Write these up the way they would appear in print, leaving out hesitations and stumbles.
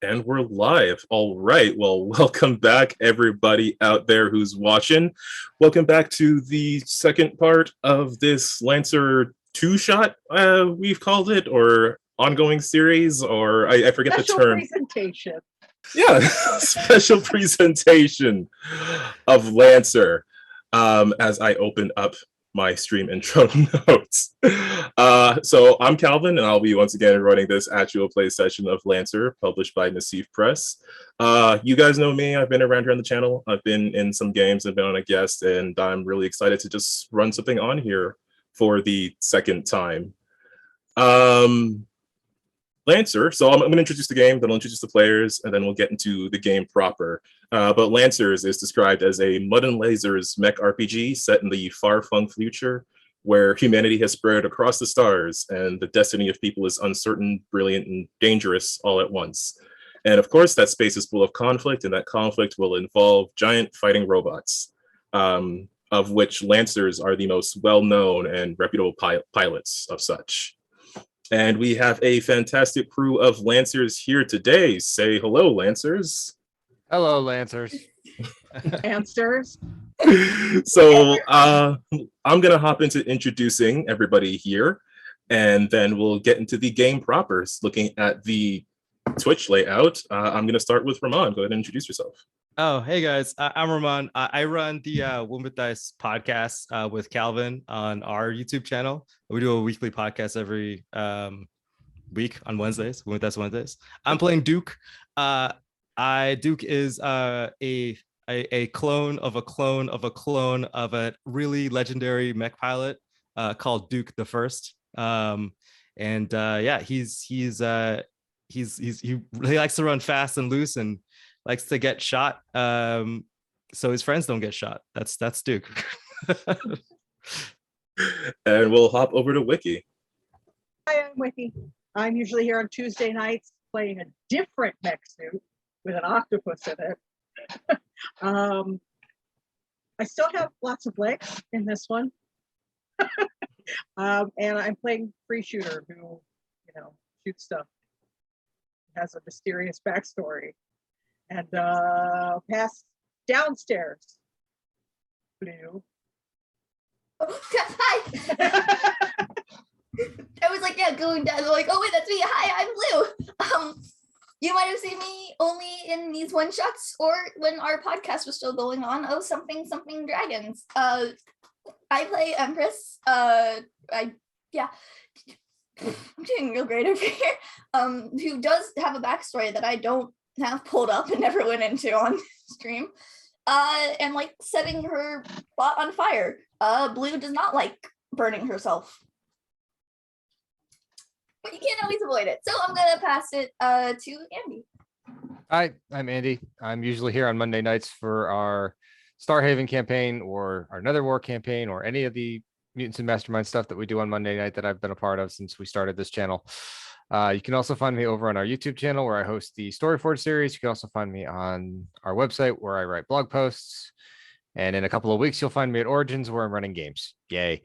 And we're live. All right. Well, welcome back, everybody out there who's watching. Welcome back to the second part of this Lancer two-shot, we've called it, or ongoing series, or I forget the Special term. presentation. Yeah, special presentation of Lancer as I open up my stream intro notes. So I'm Calvin, and I'll be once again running this actual play session of Lancer, published by Nassif Press. You guys know me. I've been around here on the channel. I've been in some games and been on a guest, and I'm really excited to just run something on here for the second time. Lancer, so I'm going to introduce the game, then I'll introduce the players, and then we'll get into the game proper. But Lancers is described as a Mud and Lasers mech RPG set in the far-flung future, where humanity has spread across the stars, and the destiny of people is uncertain, brilliant, and dangerous all at once. And of course, that space is full of conflict, and that conflict will involve giant fighting robots, of which Lancers are the most well-known and reputable pilots of such. And we have a fantastic crew of Lancers here today. Say hello, Lancers. Hello, Lancers. Answers. So I'm going to hop into introducing everybody here, and then we'll get into the game proper. Looking at the Twitch layout, I'm going to start with Ramon. Go ahead and introduce yourself. Oh, hey guys, I'm Ramon. I run the Womb with Dice podcast with Calvin on our YouTube channel. We do a weekly podcast every week on Wednesdays, Womb with Dice Wednesdays. I'm playing Duke. Duke is a clone of a clone of a clone of a really legendary mech pilot called Duke the First. Yeah, he likes to run fast and loose and likes to get shot, so his friends don't get shot. That's Duke. And we'll hop over to Wiki. Hi, I'm Wiki. I'm usually here on Tuesday nights playing a different mech suit with an octopus in it. I still have lots of legs in this one. And I'm playing Free Shooter, who, shoots stuff. Has a mysterious backstory. And pass downstairs. Blue. Oh, hi. I was like, yeah, going down. Like, oh wait, that's me. Hi, I'm Blue. You might have seen me only in these one shots or when our podcast was still going on. Oh, something dragons. I play Empress. I'm doing real great over here. Who does have a backstory that I don't have pulled up and never went into on stream, and like setting her plot on fire. Blue does not like burning herself, but you can't always avoid it, so I'm gonna pass it to Andy. Hi, I'm Andy. I'm usually here on Monday nights for our Starhaven campaign or our Nether War campaign or any of the Mutants and Mastermind stuff that we do on Monday night that I've been a part of since we started this channel. You can also find me over on our YouTube channel where I host the Storyforge series. You can also find me on our website where I write blog posts. And in a couple of weeks, you'll find me at Origins where I'm running games. Yay.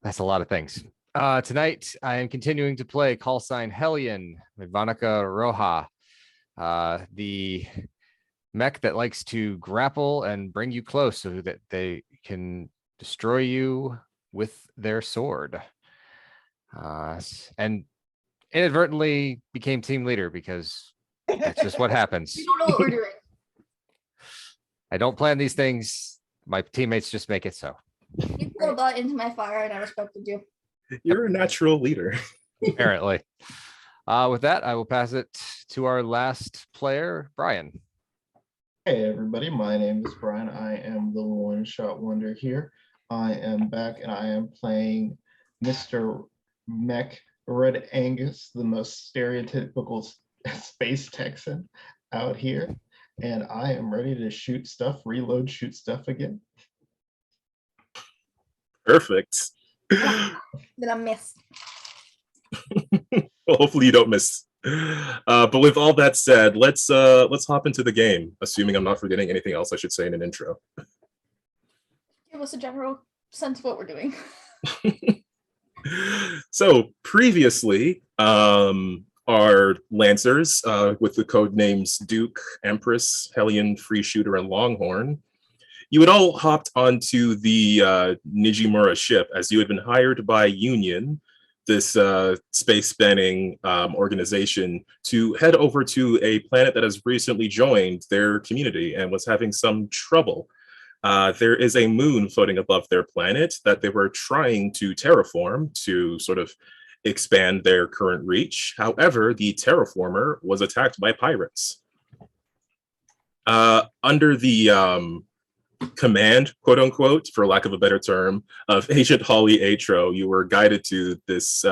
That's a lot of things. Tonight, I am continuing to play Call Sign Hellion with Vanica Roja, the mech that likes to grapple and bring you close so that they can destroy you with their sword. And inadvertently became team leader because that's just what happens. You don't know what we're doing. I don't plan these things. My teammates just make it so. You put a butt into my fire and I respected you. You're a natural leader. Apparently. With that, I will pass it to our last player, Brian. Hey everybody, my name is Brian. I am the one-shot wonder here. I am back and I am playing Mr. Mech Red Angus, the most stereotypical space Texan out here. And I am ready to shoot stuff, reload, shoot stuff again. Perfect. Did I miss? Well, hopefully you don't miss. But with all that said, let's hop into the game, assuming I'm not forgetting anything else I should say in an intro. Give us a general sense of what we're doing. So previously, are Lancers with the code names Duke, Empress, Hellion, Free Shooter, and Longhorn. You had all hopped onto the Nijimura ship as you had been hired by Union, this space-spanning organization, to head over to a planet that has recently joined their community and was having some trouble. There is a moon floating above their planet that they were trying to terraform to sort of expand their current reach. However, the terraformer was attacked by pirates. Under the command, quote unquote, for lack of a better term, of Agent Holly Atro, you were guided to this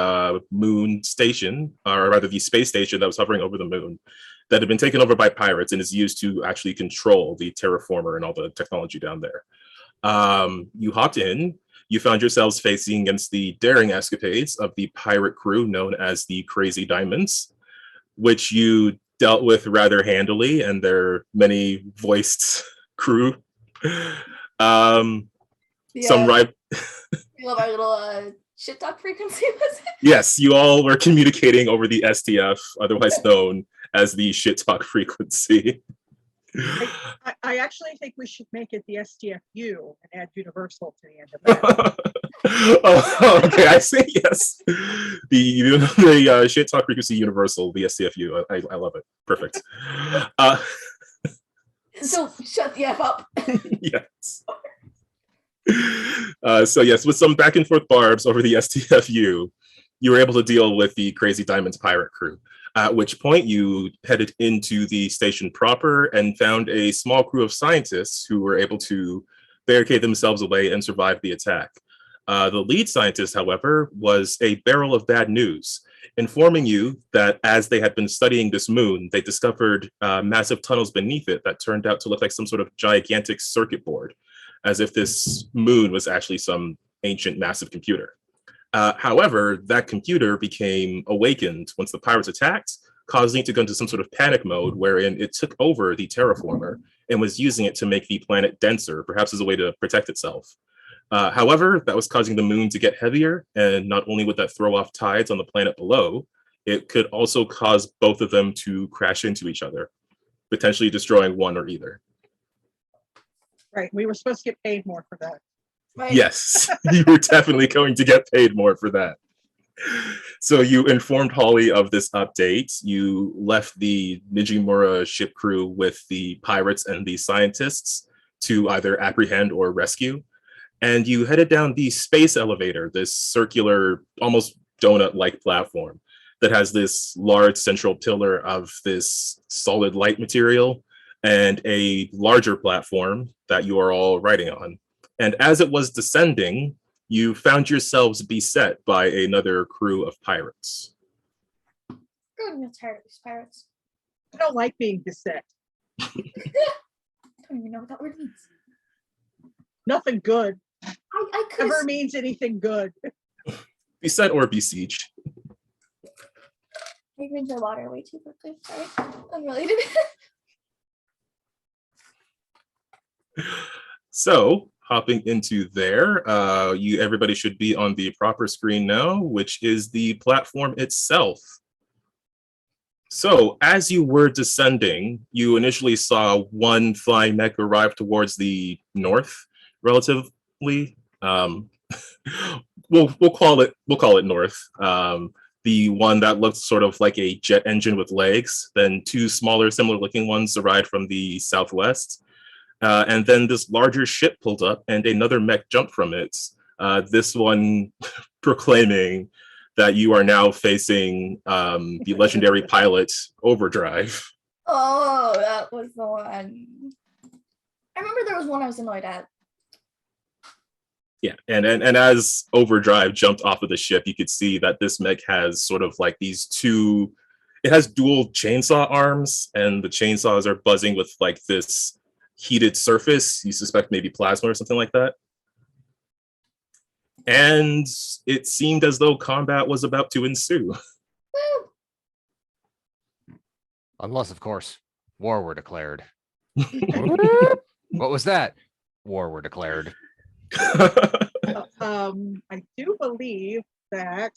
moon station, or rather the space station that was hovering over the moon, that had been taken over by pirates and is used to actually control the terraformer and all the technology down there. You hopped in, you found yourselves facing against the daring escapades of the pirate crew known as the Crazy Diamonds, which you dealt with rather handily, and their many voiced crew. Some right. We love our little shit talk frequency. Was it? Yes, you all were communicating over the STF, otherwise known as the shit talk frequency. I actually think we should make it the STFU and add Universal to the end of that. Oh, okay, I see. Yes, the shit talk frequency universal, the STFU. I love it. Perfect. So shut the F up. Yes. So yes, with some back and forth barbs over the STFU, you were able to deal with the Crazy Diamonds pirate crew. At which point you headed into the station proper and found a small crew of scientists who were able to barricade themselves away and survive the attack. The lead scientist, however, was a barrel of bad news, informing you that as they had been studying this moon, they discovered massive tunnels beneath it that turned out to look like some sort of gigantic circuit board, as if this moon was actually some ancient massive computer. However, that computer became awakened once the pirates attacked, causing it to go into some sort of panic mode wherein it took over the terraformer and was using it to make the planet denser, perhaps as a way to protect itself. However, that was causing the moon to get heavier, and not only would that throw off tides on the planet below, it could also cause both of them to crash into each other, potentially destroying one or either. Right, we were supposed to get paid more for that. Right. Yes, you were definitely going to get paid more for that. So you informed Holly of this update. You left the Nijimura ship crew with the pirates and the scientists to either apprehend or rescue. And you headed down the space elevator, this circular, almost donut-like platform that has this large central pillar of this solid light material and a larger platform that you are all riding on. And as it was descending, you found yourselves beset by another crew of pirates. I'm tired of these pirates. I don't like being beset. I don't even know what that word means. Nothing good I could ever means anything good. Beset or besieged. I drink my water way too quickly. Sorry. Unrelated. So, hopping into there, everybody should be on the proper screen now, which is the platform itself. So, as you were descending, you initially saw one flying mech arrive towards the north, relatively. We'll call it north. The one that looks sort of like a jet engine with legs. Then two smaller, similar-looking ones arrived from the southwest. And then this larger ship pulled up and another mech jumped from it. This one proclaiming that you are now facing the legendary pilot Overdrive. Oh, that was the one. I remember there was one I was annoyed at. Yeah, and as Overdrive jumped off of the ship, you could see that this mech has sort of like these two, it has dual chainsaw arms, and the chainsaws are buzzing with like this heated surface. You suspect maybe plasma or something like that. And it seemed as though combat was about to ensue. Unless, of course, war were declared. What was that? War were declared. I do believe that,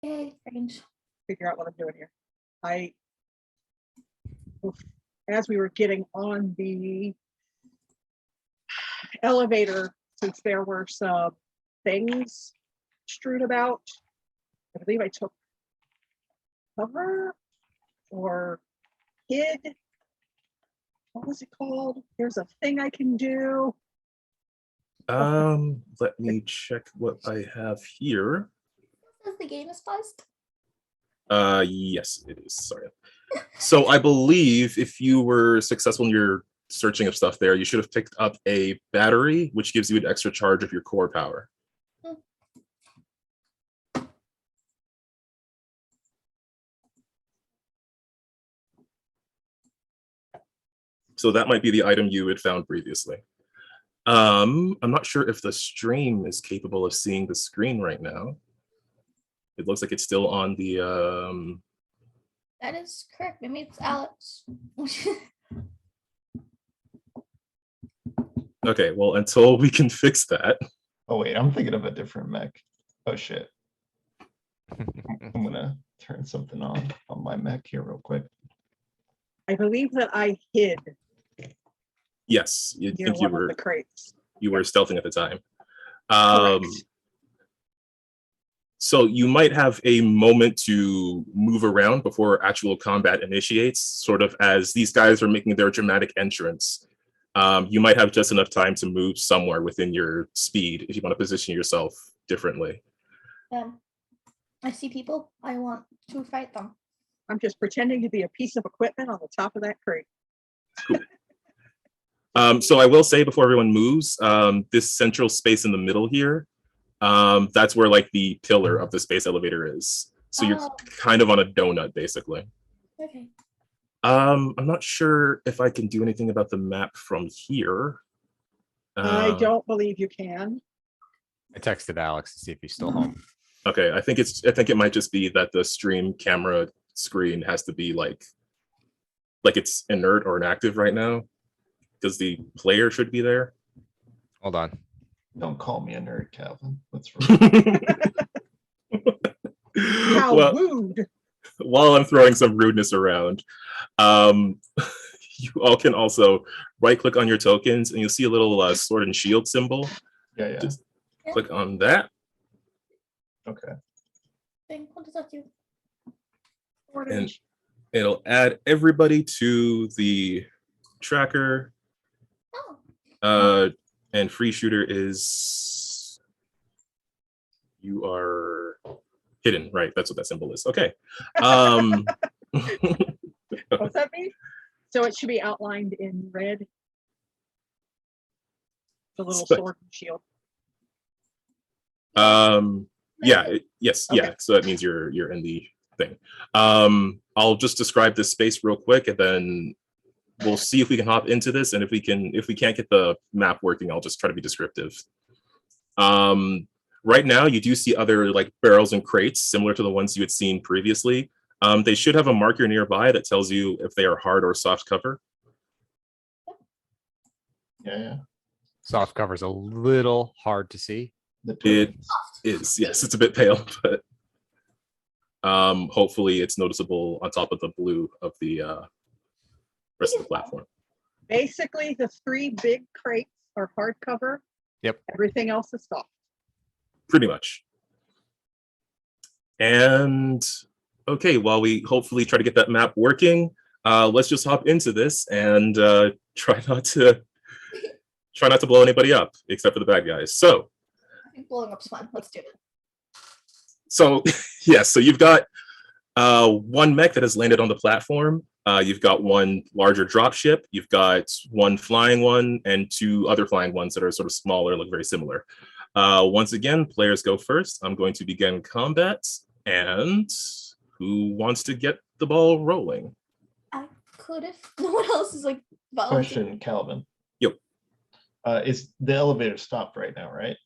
Yay, range. figure out what I'm doing here. as we were getting on the elevator, since there were some things strewn about, I believe I took cover or hid. What was it called? There's a thing I can do. Let me check what I have here. Says the game is paused. Yes, it is. Sorry. So I believe if you were successful in your searching of stuff there, you should have picked up a battery, which gives you an extra charge of your core power. So that might be the item you had found previously. I'm not sure if the stream is capable of seeing the screen right now. It looks like it's still on the That is correct. Maybe it's Alex. okay, well, until we can fix that. Oh wait, I'm thinking of a different mech. Oh shit. I'm gonna turn something on my mech here real quick. I believe that I hid Yes, you near think you one of were the crates. stealthing at the time. Correct. So you might have a moment to move around before actual combat initiates, sort of as these guys are making their dramatic entrance. You might have just enough time to move somewhere within your speed if you want to position yourself differently. I see people. I want to fight them. I'm just pretending to be a piece of equipment on the top of that crate. So I will say before everyone moves, this central space in the middle here, that's where like the pillar of the space elevator is. So you're kind of on a donut, basically. Okay. I'm not sure if I can do anything about the map from here. I don't believe you can. I texted Alex to see if he's still home. Okay, I think it might just be that the stream camera screen has to be like it's inert or inactive right now, because the player should be there. Hold on. Don't call me a nerd, Calvin. What's wrong? How Well, rude. while I'm throwing some rudeness around, you all can also right click on your tokens and you'll see a little sword and shield symbol. Yeah. Just click on that. Okay. What does that do? And it'll add everybody to the tracker. Oh. And free shooter is, you are hidden, right? That's what that symbol is. Okay. What's that mean? So it should be outlined in red. The little sword and shield. Yeah, yes, Okay. yeah. So that means you're in the thing. I'll just describe this space real quick, and then we'll see if we can hop into this. And if we can't get the map working, I'll just try to be descriptive. Right now, you do see other like barrels and crates similar to the ones you had seen previously. They should have a marker nearby that tells you if they are hard or soft cover. Yeah. Soft cover's a little hard to see. It is, yes, it's a bit pale, but hopefully it's noticeable on top of the blue of the rest of the platform. Basically, the 3 big crates are hardcover. Yep. Everything else is soft. Pretty much. And okay, while we hopefully try to get that map working, let's just hop into this and try not to blow anybody up, except for the bad guys. So I think blowing up's fun. Let's do it. So yes, so you've got one mech that has landed on the platform. You've got one larger dropship. You've got one flying one and 2 other flying ones that are sort of smaller, look very similar. Once again, players go first. I'm going to begin combat. And who wants to get the ball rolling? I could if no one else is like volunteering. Question, Calvin. Yep. Is the elevator stopped right now, right?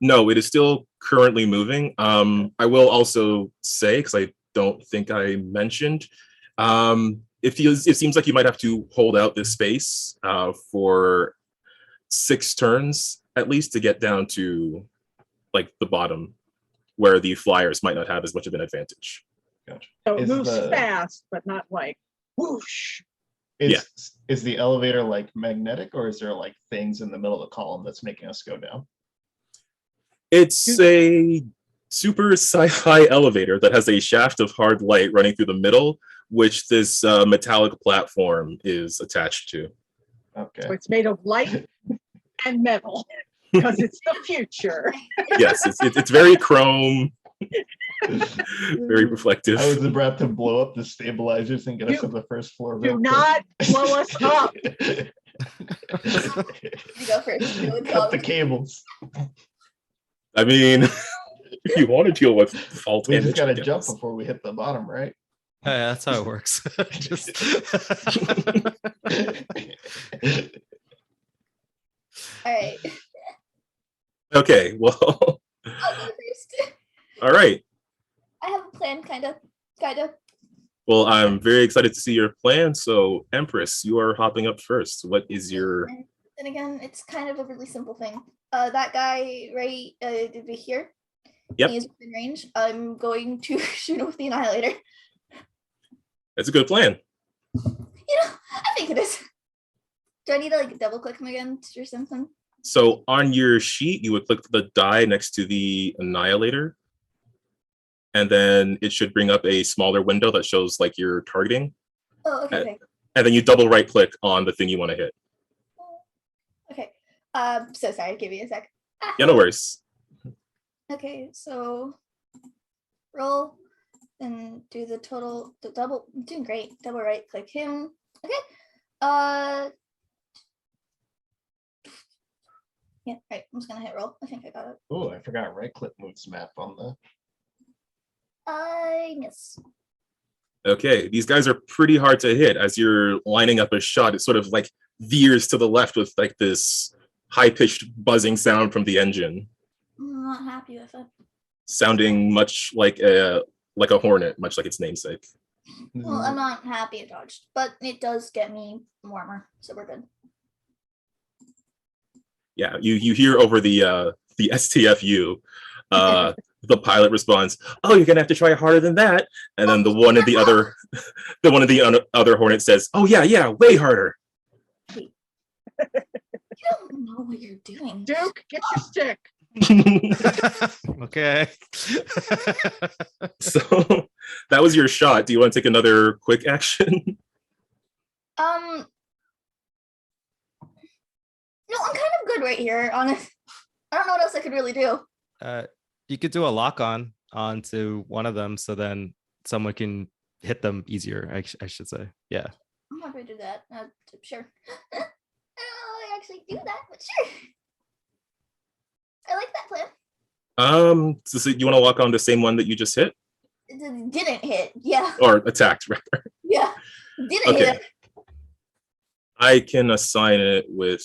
No, it is still currently moving. I will also say, because I don't think I mentioned, it seems like you might have to hold out this space for 6 turns at least to get down to like the bottom, where the flyers might not have as much of an advantage. Gotcha. So it Is moves the- fast, but not like whoosh. Is the elevator like magnetic, or is there like things in the middle of the column that's making us go down? It's a super sci-fi elevator that has a shaft of hard light running through the middle, which this metallic platform is attached to. Okay. So it's made of light and metal because it's the future. Yes, it's very chrome, very reflective. I was about to blow up the stabilizers and get us to the first floor. Do not blow us up. You go first. Cut the cables. I mean, if you want to deal with fall We damage, just gotta I jump guess. before we hit the bottom, right? Yeah, that's how it works. Just All right. Okay, well, I'll go first. all right. I have a plan, kind of. Well, I'm very excited to see your plan. So, Empress, you are hopping up first. What is your? Then again, it's kind of a really simple thing. That guy right over here. Yep. He's within range. I'm going to shoot him with the annihilator. That's a good plan. You know, I think it is. Do I need to like double click him again or something? So, on your sheet, you would click the die next to the annihilator, and then it should bring up a smaller window that shows like your targeting, Oh, okay. Okay. and then you double right click on the thing you want to hit. Okay. So sorry. Give me a sec. Ah, Yeah, no worries. Okay, so roll, then do the total, the double. I'm doing great. Double right click him. Okay. Yeah. Right. I'm just gonna hit roll. I think I got it. Oh, I forgot right click moves map on the. I miss. Okay, these guys are pretty hard to hit. As you're lining up a shot, it sort of like veers to the left with like this high-pitched buzzing sound from the engine, I'm not happy with it. sounding much like a hornet, much like its namesake. Well, I'm not happy it dodged, but it does get me warmer, so we're good. Yeah, you hear over the STFU, the pilot responds, "Oh, you're gonna have to try harder than that." And then the one in the other, other hornet says, "Oh yeah, way harder." You don't know what you're doing. Duke, get your stick. okay. So that was your shot. Do you want to take another quick action? No, I'm kind of good right here. Honest, I don't know what else I could really do. You could do a lock on onto one of them, so then someone can hit them easier. I should say, yeah. I'm happy to do that. Sure. I don't know how I actually do that, but sure. I like that plan. So you want to walk on the same one that you just hit, It didn't hit. Yeah. or attacked, rather? Yeah. Didn't Okay. hit. I can assign it with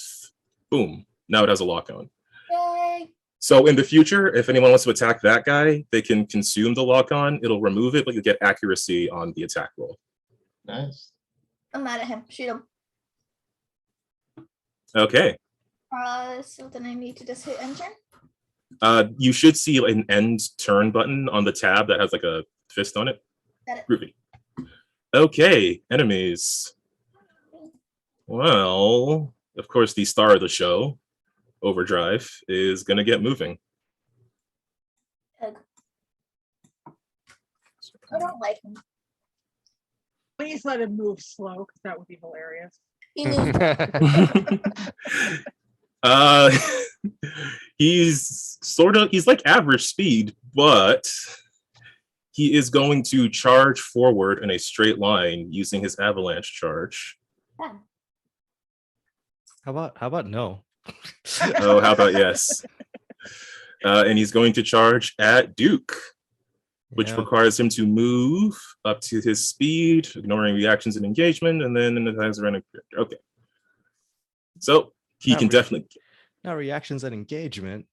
boom. Now it has a lock on. Yay. So in the future, if anyone wants to attack that guy, they can consume the lock on. It'll remove it, but you get accuracy on the attack roll. Nice. I'm mad at him. Shoot him. Okay. So then I need to just hit enter. You should see an end turn button on the tab that has like a fist on it. Got it. Groovy. Okay, enemies. Well, of course, the star of the show, Overdrive, is going to get moving. Ugh. I don't like him. Please let him move slow, because that would be hilarious. He moved. He's like average speed, but he is going to charge forward in a straight line using his avalanche charge. Yeah. How about no? Oh, how about yes? And he's going to charge at Duke, which Yeah. requires him to move up to his speed, ignoring reactions and engagement, and then in the times around. Okay. So he Not can really. definitely. Now reactions and engagement.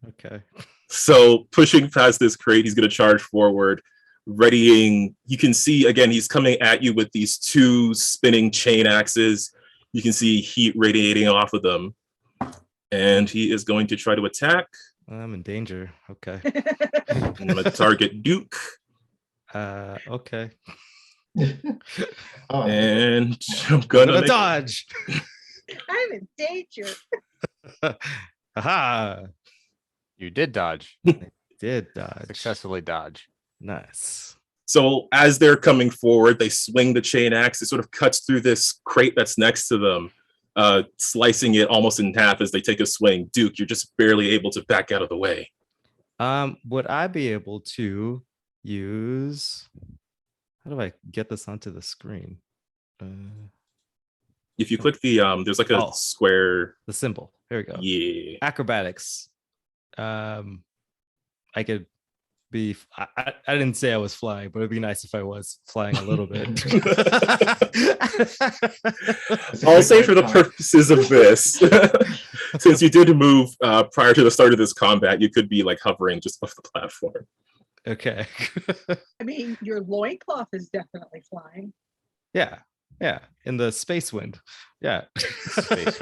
Okay. So pushing past this crate, he's going to charge forward, readying. You can see again, he's coming at you with these two spinning chain axes. You can see heat radiating off of them, and he is going to try to attack. I'm in danger. Okay. I'm going to target Duke. Okay. Oh, And I'm I'm gonna gonna make- dodge. I'm in danger. Aha! You did dodge. Did dodge. Successfully dodge. Nice. So as they're coming forward, they swing the chain axe. It sort of cuts through this crate that's next to them, slicing it almost in half as they take a swing. Duke, you're just barely able to back out of the way. Would I be able to use? How do I get this onto the screen? If you click the there's like a Oh. square. The symbol. Here we go. Yeah. Acrobatics. I could be. I didn't say I was flying, but it'd be nice if I was flying a little bit. I'll say for the purposes of this, since you did move prior to the start of this combat, you could be like hovering just off the platform. Okay. I mean, your loincloth is definitely flying. Yeah. Yeah. In the space wind. Yeah. Space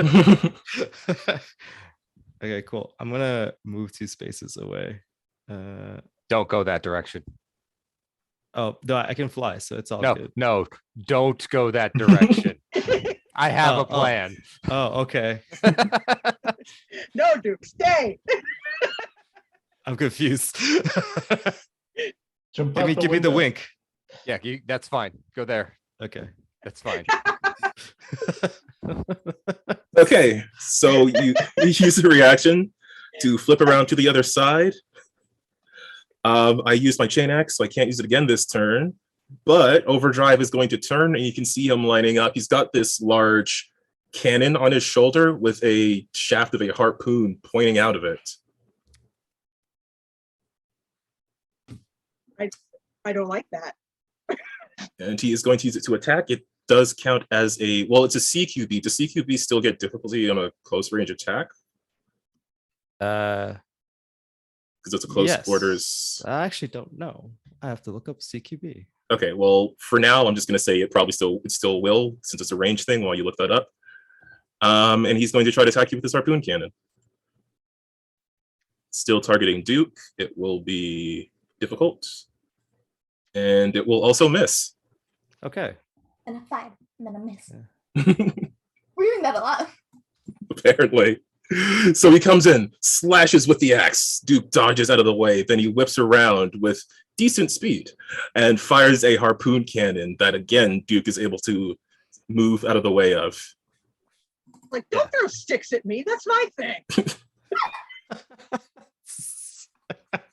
Okay, cool. I'm gonna move 2 spaces away. Don't go that direction. Oh no, I can fly, so it's all No, good. no, don't go that direction. I have Oh, a plan. Oh, okay. No, Duke, stay. I'm confused. Jump give out me the window. wink. Yeah, that's fine. Go there. Okay. That's fine. Okay, so you use a reaction to flip around to the other side. I used my chain axe, so I can't use it again this turn. But Overdrive is going to turn, and you can see him lining up. He's got this large cannon on his shoulder with a shaft of a harpoon pointing out of it. I don't like that. And he is going to use it to attack. It does count as a, well, it's a CQB. Does CQB still get difficulty on a close range attack? Uh, Because it's a close Yes. quarters. I actually don't know. I have to look up CQB. Okay, well, for now, I'm just going to say it still will, since it's a range thing while you look that up. And he's going to try to attack you with his harpoon cannon. Still targeting Duke. It will be difficult. And it will also miss. Okay. And a 5, and then a miss. Yeah. We're doing that a lot. Apparently. So he comes in, slashes with the axe. Duke dodges out of the way. Then he whips around with decent speed and fires a harpoon cannon that, again, Duke is able to move out of the way of. Like, don't throw sticks at me. That's my thing.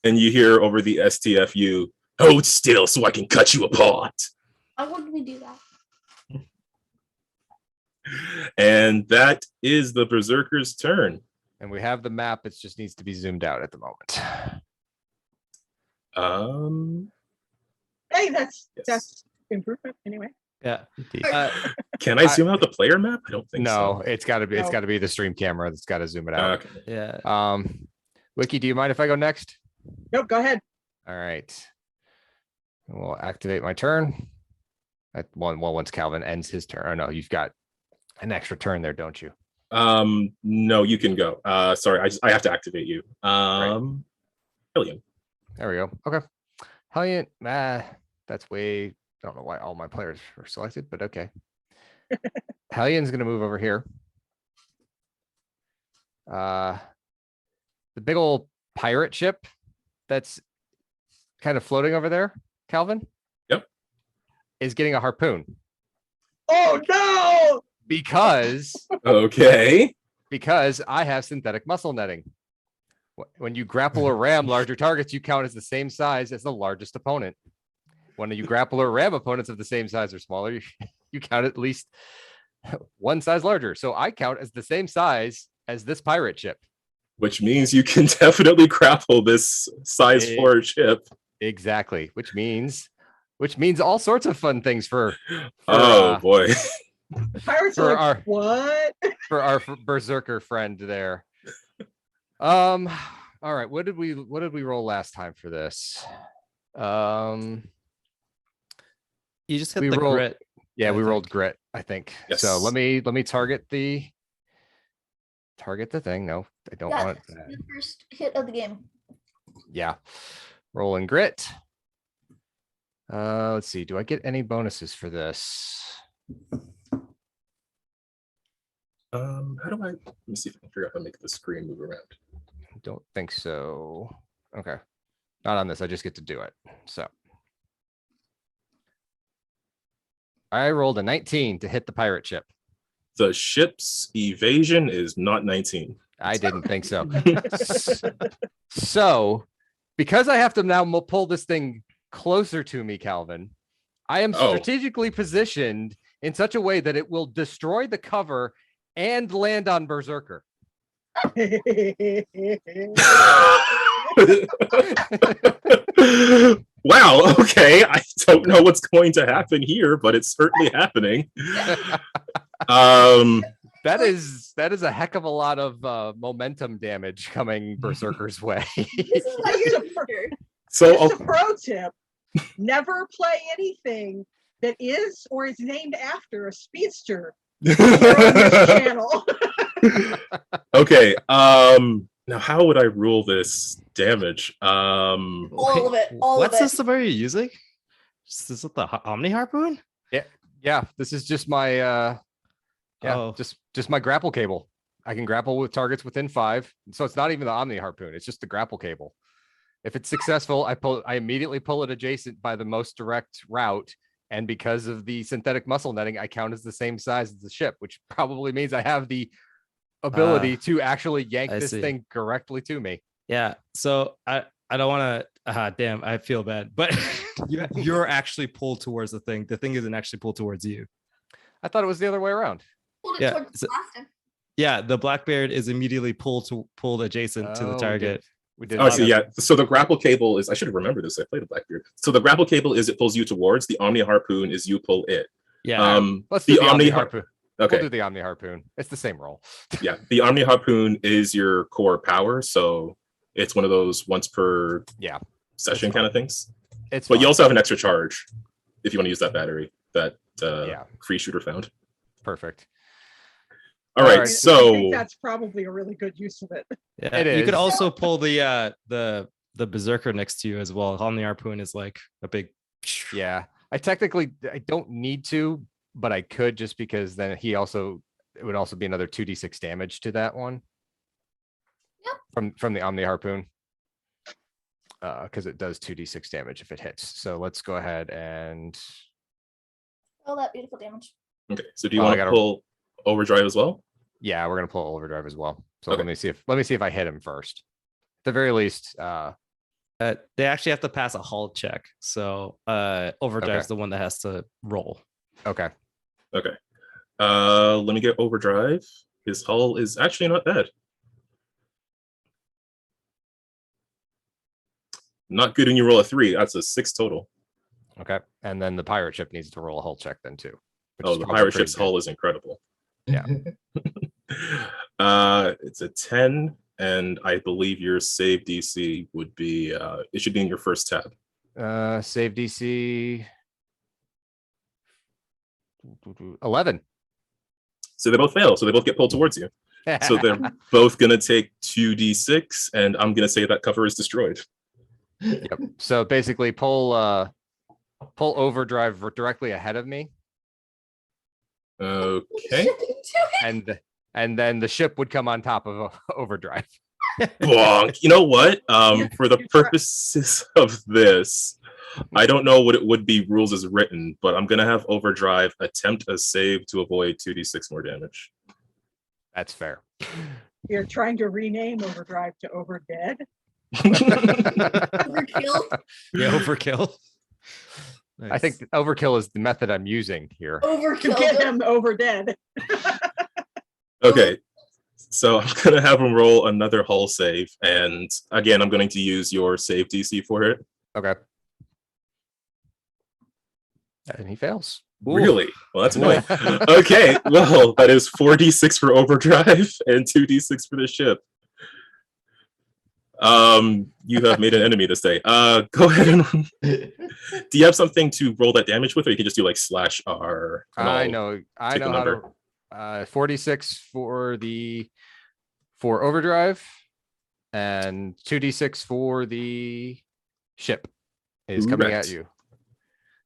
And you hear over the STFU, hold still so I can cut you apart. Why would we do that? And that is the Berserker's turn. and we have the map. It just needs to be zoomed out at the moment. Hey, Yes. that's improvement anyway. Yeah. Indeed. Can I zoom out the player map? I don't think No, so. it's got to be. It's No. got to be the stream camera that's got to zoom it out. Okay. Yeah. Wiki, do you mind if I go next? Nope, go ahead. All right. We'll activate my turn. Once Calvin ends his turn. Oh no, you've got an extra turn there, don't you? No, you can go. Sorry, I have to activate you. Hillian. There we go. Okay. Hellion, that's way. I don't know why all my players are selected, but okay. Hellion's gonna move over here. The big old pirate ship that's kind of floating over there, Calvin. Yep. Is getting a harpoon Oh no! because Okay. I have synthetic muscle netting. When you grapple or ram larger targets, you count as the same size as the largest opponent. When you grapple or ram opponents of the same size or smaller, you count at least one size larger. So I count as the same size as this pirate ship. Which means you can definitely grapple this size 4 ship. Exactly. Which means all sorts of fun things for Oh boy. The pirates For are like, what? for our berserker friend there. All right. What did we roll last time for this? You just hit We the rolled- grit. Yeah, I we think. rolled grit, I think. So Yes. let me target the thing. No, I don't Yeah, want it's that. the first hit of the game. Yeah. Rolling grit. Let's see. Do I get any bonuses for this? How do I? Let me see if I can figure out how to make the screen move around. Don't think so. Okay. Not on this. I just get to do it. So I rolled a 19 to hit the pirate ship. The ship's evasion is not 19. I didn't think so. So, because I have to now pull this thing closer to me, Calvin, I am Oh. strategically positioned in such a way that it will destroy the cover and land on Berserker. Wow. Okay. I don't know what's going to happen here, but it's certainly happening. That is a heck of a lot of momentum damage coming Berserker's way. This is why you're the leader. So Just a pro tip: never play anything that is or is named after a speedster on this channel. okay. Now how would I rule this damage? All of it. All What of it. system are you using? Is it the Omni Harpoon? Yeah, this is just my Oh. just my grapple cable. I can grapple with targets within 5. So it's not even the Omni Harpoon, it's just the grapple cable. If it's successful, I immediately pull it adjacent by the most direct route. And because of the synthetic muscle netting, I count as the same size as the ship, which probably means I have the ability to actually yank I this see. thing directly to me. Yeah. So I don't want to. Damn, I feel bad, but you're actually pulled towards the thing. The thing isn't actually pulled towards you. I thought it was the other way around. Hold it Yeah, towards so- the plastic. Yeah, the Blackbeard is immediately pulled adjacent to the target. We did. Oh, I see. Yeah. So the grapple cable is. I should have remembered this. I played a Blackbeard. So the grapple cable is it pulls you towards. The Omni Harpoon is you pull it. Yeah. Let's do the Omni Harpoon. Harpoon. Okay. We'll do the Omni Harpoon. It's the same roll. Yeah. The Omni Harpoon is your core power. So it's one of those once per Yeah, session That's kind of things. it's But you fine. also have an extra charge if you want to use that battery that Yeah. free shooter found. Perfect. All right. Alright. I So think that's probably a really good use of it. Yeah, It you could is. also pull the Berserker next to you as well. Omni Harpoon is like a big. Yeah, I don't need to, but I could just because then it would also be another 2d6 damage to that one. Yep. From the Omni Harpoon. Because it does 2d6 damage if it hits. So let's go ahead and All that beautiful damage. okay. So do you Oh, I want to gotta- pull Overdrive as well? yeah, we're gonna pull Overdrive as well. So Okay. let me see if I hit him first. At the very least, They actually have to pass a hull check. So Overdrive's Okay. the one that has to roll. okay. Okay. Let me get Overdrive. His hull is actually not bad. Not good when you roll a 3. That's a 6 total. Okay. And then the pirate ship needs to roll a hull check then too. which Oh, is the probably pirate pretty ship's good. hull is incredible. Yeah. It's a 10, and I believe your save DC would be it should be in your first tab. Save DC 11. So they both fail, so they both get pulled towards you. So they're both gonna take 2d6, and I'm gonna say that cover is destroyed. Yep. So basically pull Overdrive directly ahead of me, Okay. Ship into it. and then the ship would come on top of Overdrive. Bonk. You know what? For the You try- purposes of this, I don't know what it would be rules as written, but I'm gonna have Overdrive attempt a save to avoid 2d6 more damage. That's fair. You're trying to rename Overdrive to Overdead. Overkill. Yeah, overkill. I think overkill is the method I'm using here. To Overkill. get him Overdead. Okay, so I'm gonna have him roll another hull save, and again, I'm going to use your save DC for it. Okay. And he fails. Really? Well, that's annoying. Okay, well, that is 4d6 for Overdrive and 2d6 for the ship. You have made an enemy this day. Go ahead and do you have something to roll that damage with, or you can just do like /R? and I I'll know take the how to number. 46 for Overdrive and 2d6 for the ship is coming at Correct. you.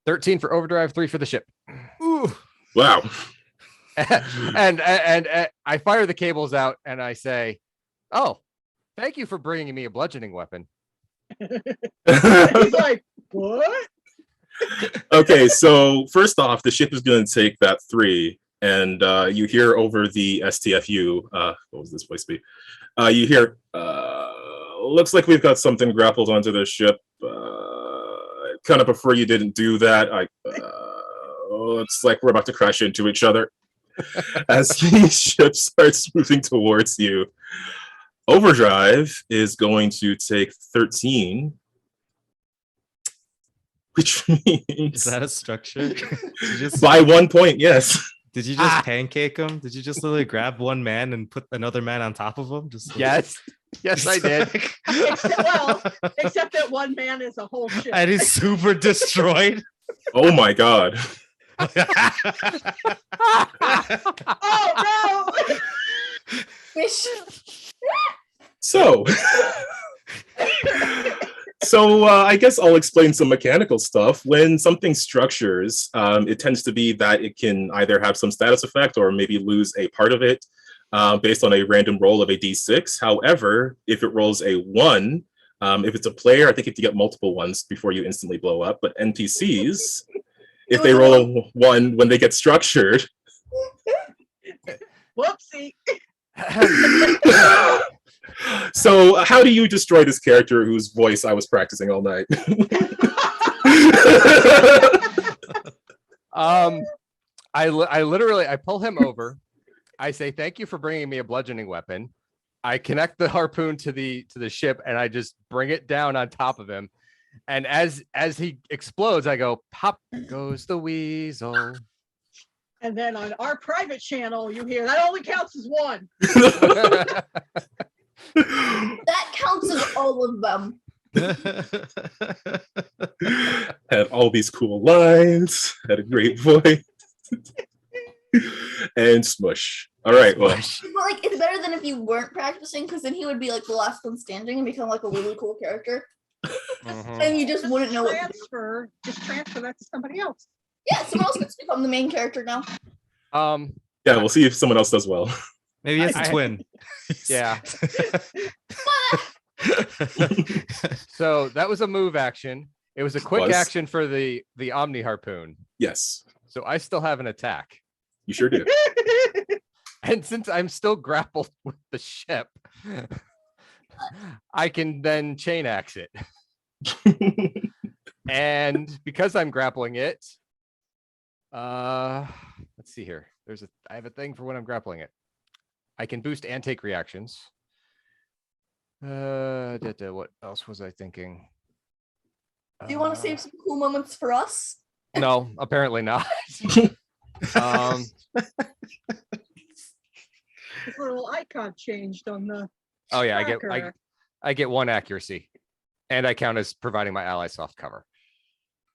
13 for overdrive, 3 for the ship. Ooh. Wow. and I fire the cables out and I say, "Oh, thank you for bringing me a bludgeoning weapon." He's like, what? Okay, so first off, the ship is going to take that 3, and you hear over the STFU. What was this place be? You hear, looks like we've got something grappled onto the ship. Kind of prefer you didn't do that. Looks like we're about to crash into each other. As the ship starts moving towards you, Overdrive is going to take 13, which Is means that a structure? Did you just, by 1 point, yes. did you just pancake him? Did you just literally grab one man and put another man on top of him? Just like- Yes, yes, I did. Except that one man is a whole ship. And he's super destroyed. Oh my god. Oh no! Wish. So, I guess I'll explain some mechanical stuff. When something structures, it tends to be that it can either have some status effect or maybe lose a part of it based on a random roll of a d6. However, if it rolls a 1, if it's a player, I think you have to get multiple ones before you instantly blow up. But NPCs, if they roll a 1 when they get structured. Whoopsie. So how do you destroy this character whose voice I was practicing all night? I literally pull him over. I say, "Thank you for bringing me a bludgeoning weapon." I connect the harpoon to the ship and I just bring it down on top of him. And as he explodes, I go, "Pop goes the weasel." And then on our private channel, you hear that only counts as 1. That counts as all of them. Had all these cool lines, had a great voice. And smush. All right, well, But like, it's better than if you weren't practicing, because then he would be like the last one standing and become like a really cool character, and you just wouldn't know what to do. Just transfer that to somebody else. Yeah, someone else gets to become the main character now. yeah, we'll see if someone else does well. Maybe it's a I- twin. Yeah. So that was a move action. It was a quick Was. action for the Omni harpoon. Yes, So I still have an attack. you sure do. And since I'm still grappled with the ship, I can then chain axe it. And because I'm grappling it, let's see here. I have a thing for when I'm grappling it. I can boost and take reactions. What else was I thinking? Do you want to save some cool moments for us? No, apparently not. His little icon changed on the Oh yeah, tracker. I get 1 accuracy, and I count as providing my ally soft cover,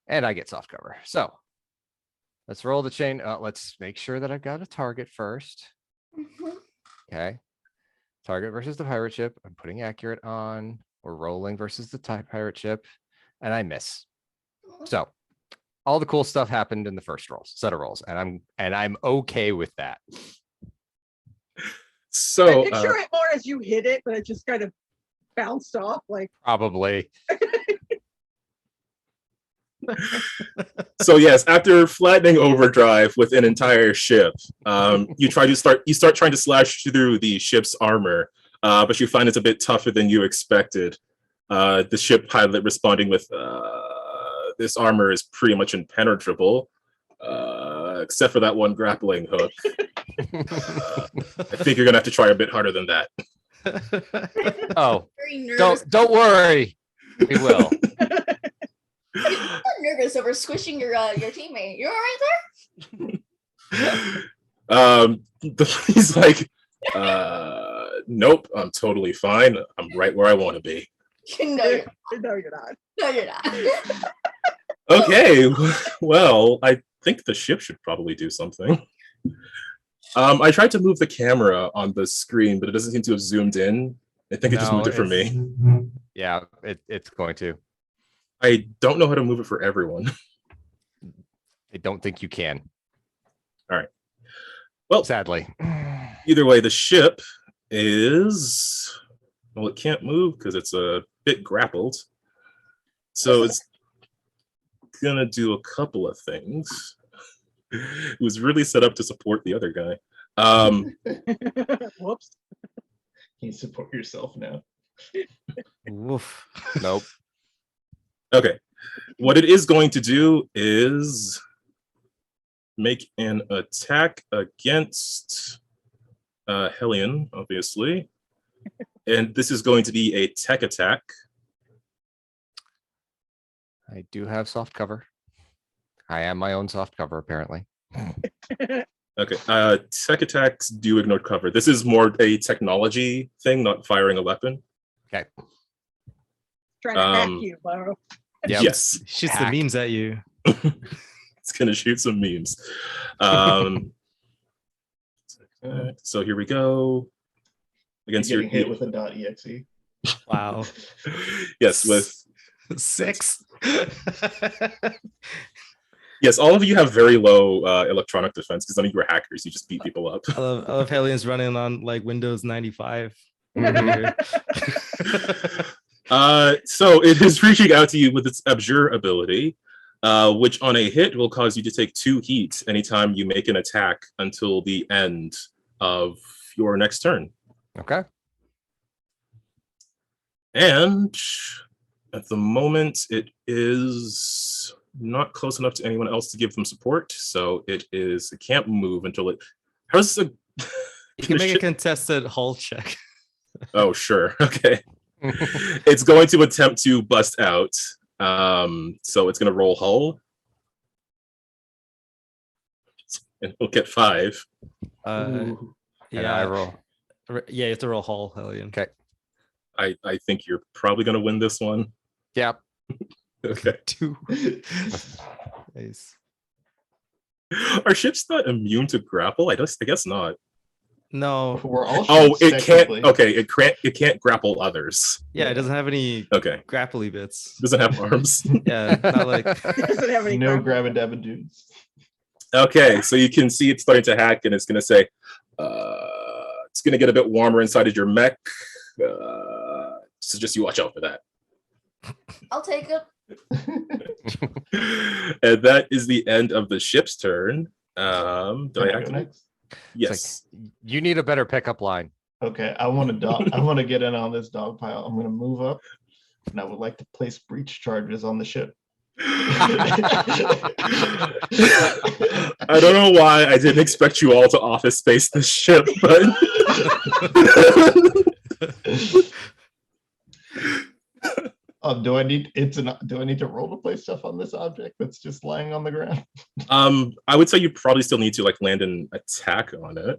and I get soft cover. So let's roll the chain. Let's make sure that I've got a target first. Mhm. Okay, target versus the pirate ship. I'm putting accurate on. We're rolling versus the pirate ship, and I miss. So all the cool stuff happened in the first set of rolls, and I'm okay with that. So, I picture it more as you hit it, but it just kind of bounced off. Like, Probably. so yes, after flattening Overdrive with an entire ship, you start trying to slash through the ship's armor, but you find it's a bit tougher than you expected. The ship pilot responding with, "This armor is pretty much impenetrable, except for that one grappling hook. I think you're gonna have to try a bit harder than that." Oh, Very nervous. don't worry. We will. I'm nervous over squishing your teammate. You're all right He's like, "Nope, I'm totally fine. I'm right where I want to be." there? No, you're not. no, you're not. No, you're not. Okay, well, I think the ship should probably do something. I tried to move the camera on the screen, but it doesn't seem to have zoomed in. I think it just No, moved it for it's- me. Yeah, it's going to. I don't know how to move it for everyone. I don't think you can. Well, Sadly. either way, the ship is, well, it can't move because it's a bit grappled. So it's gonna do a couple of things. It was really set up to support the other guy. Whoops. You support yourself now. Woof. Nope. Okay. What it is going to do is make an attack against Hellion, obviously. And this is going to be a tech attack. I do have soft cover. I am my own soft cover, apparently. Okay. Tech attacks do ignore cover. This is more a technology thing, not firing a weapon. Okay. Trying to hack Um, you, Bo. Yep. Yes. Shoots Hack. the memes at you. It's gonna shoot some memes. So here we go. Against You're your getting hit with a .exe. Wow. yes, with 6. yes, all of you have very low electronic defense because none of you are hackers. You just beat people up. I love Hellions running on like Windows 95. So it is reaching out to you with its Abjure ability, which on a hit will cause you to take 2 heat anytime you make an attack until the end of your next turn. Okay. And at the moment, it is not close enough to anyone else to give them support, so it can't move until it. How's a? You can make a contested hull check. Oh, sure. Okay. It's going to attempt to bust out. So it's going to roll hull. And we'll get 5. And Yeah, I roll. Yeah, you have to roll hull, Hellion. Okay. I think you're probably going to win this one. Yep. Okay. 2. Nice. Are ships not immune to grapple? I guess not. No. We're all Oh, ships, it can't. technically. Okay, it can't grapple others. Yeah, it doesn't have any Okay, grapply bits. doesn't have arms. Yeah, not like Doesn't have any No grapple. grabba dudes. Okay, so you can see it's starting to hack, and it's going to say, it's going to get a bit warmer inside of your mech. So just you watch out for that. I'll take it. And that is the end of the ship's turn. Do I Can I go activate? next? Yes. You need a better pickup line. Okay, I want to get in on this dog pile. I'm going to move up, and I would like to place breach charges on the ship. I don't know why I didn't expect you all to office space this ship, but Do I need to roll to place stuff on this object that's just lying on the ground? I would say you probably still need to like land an attack on it.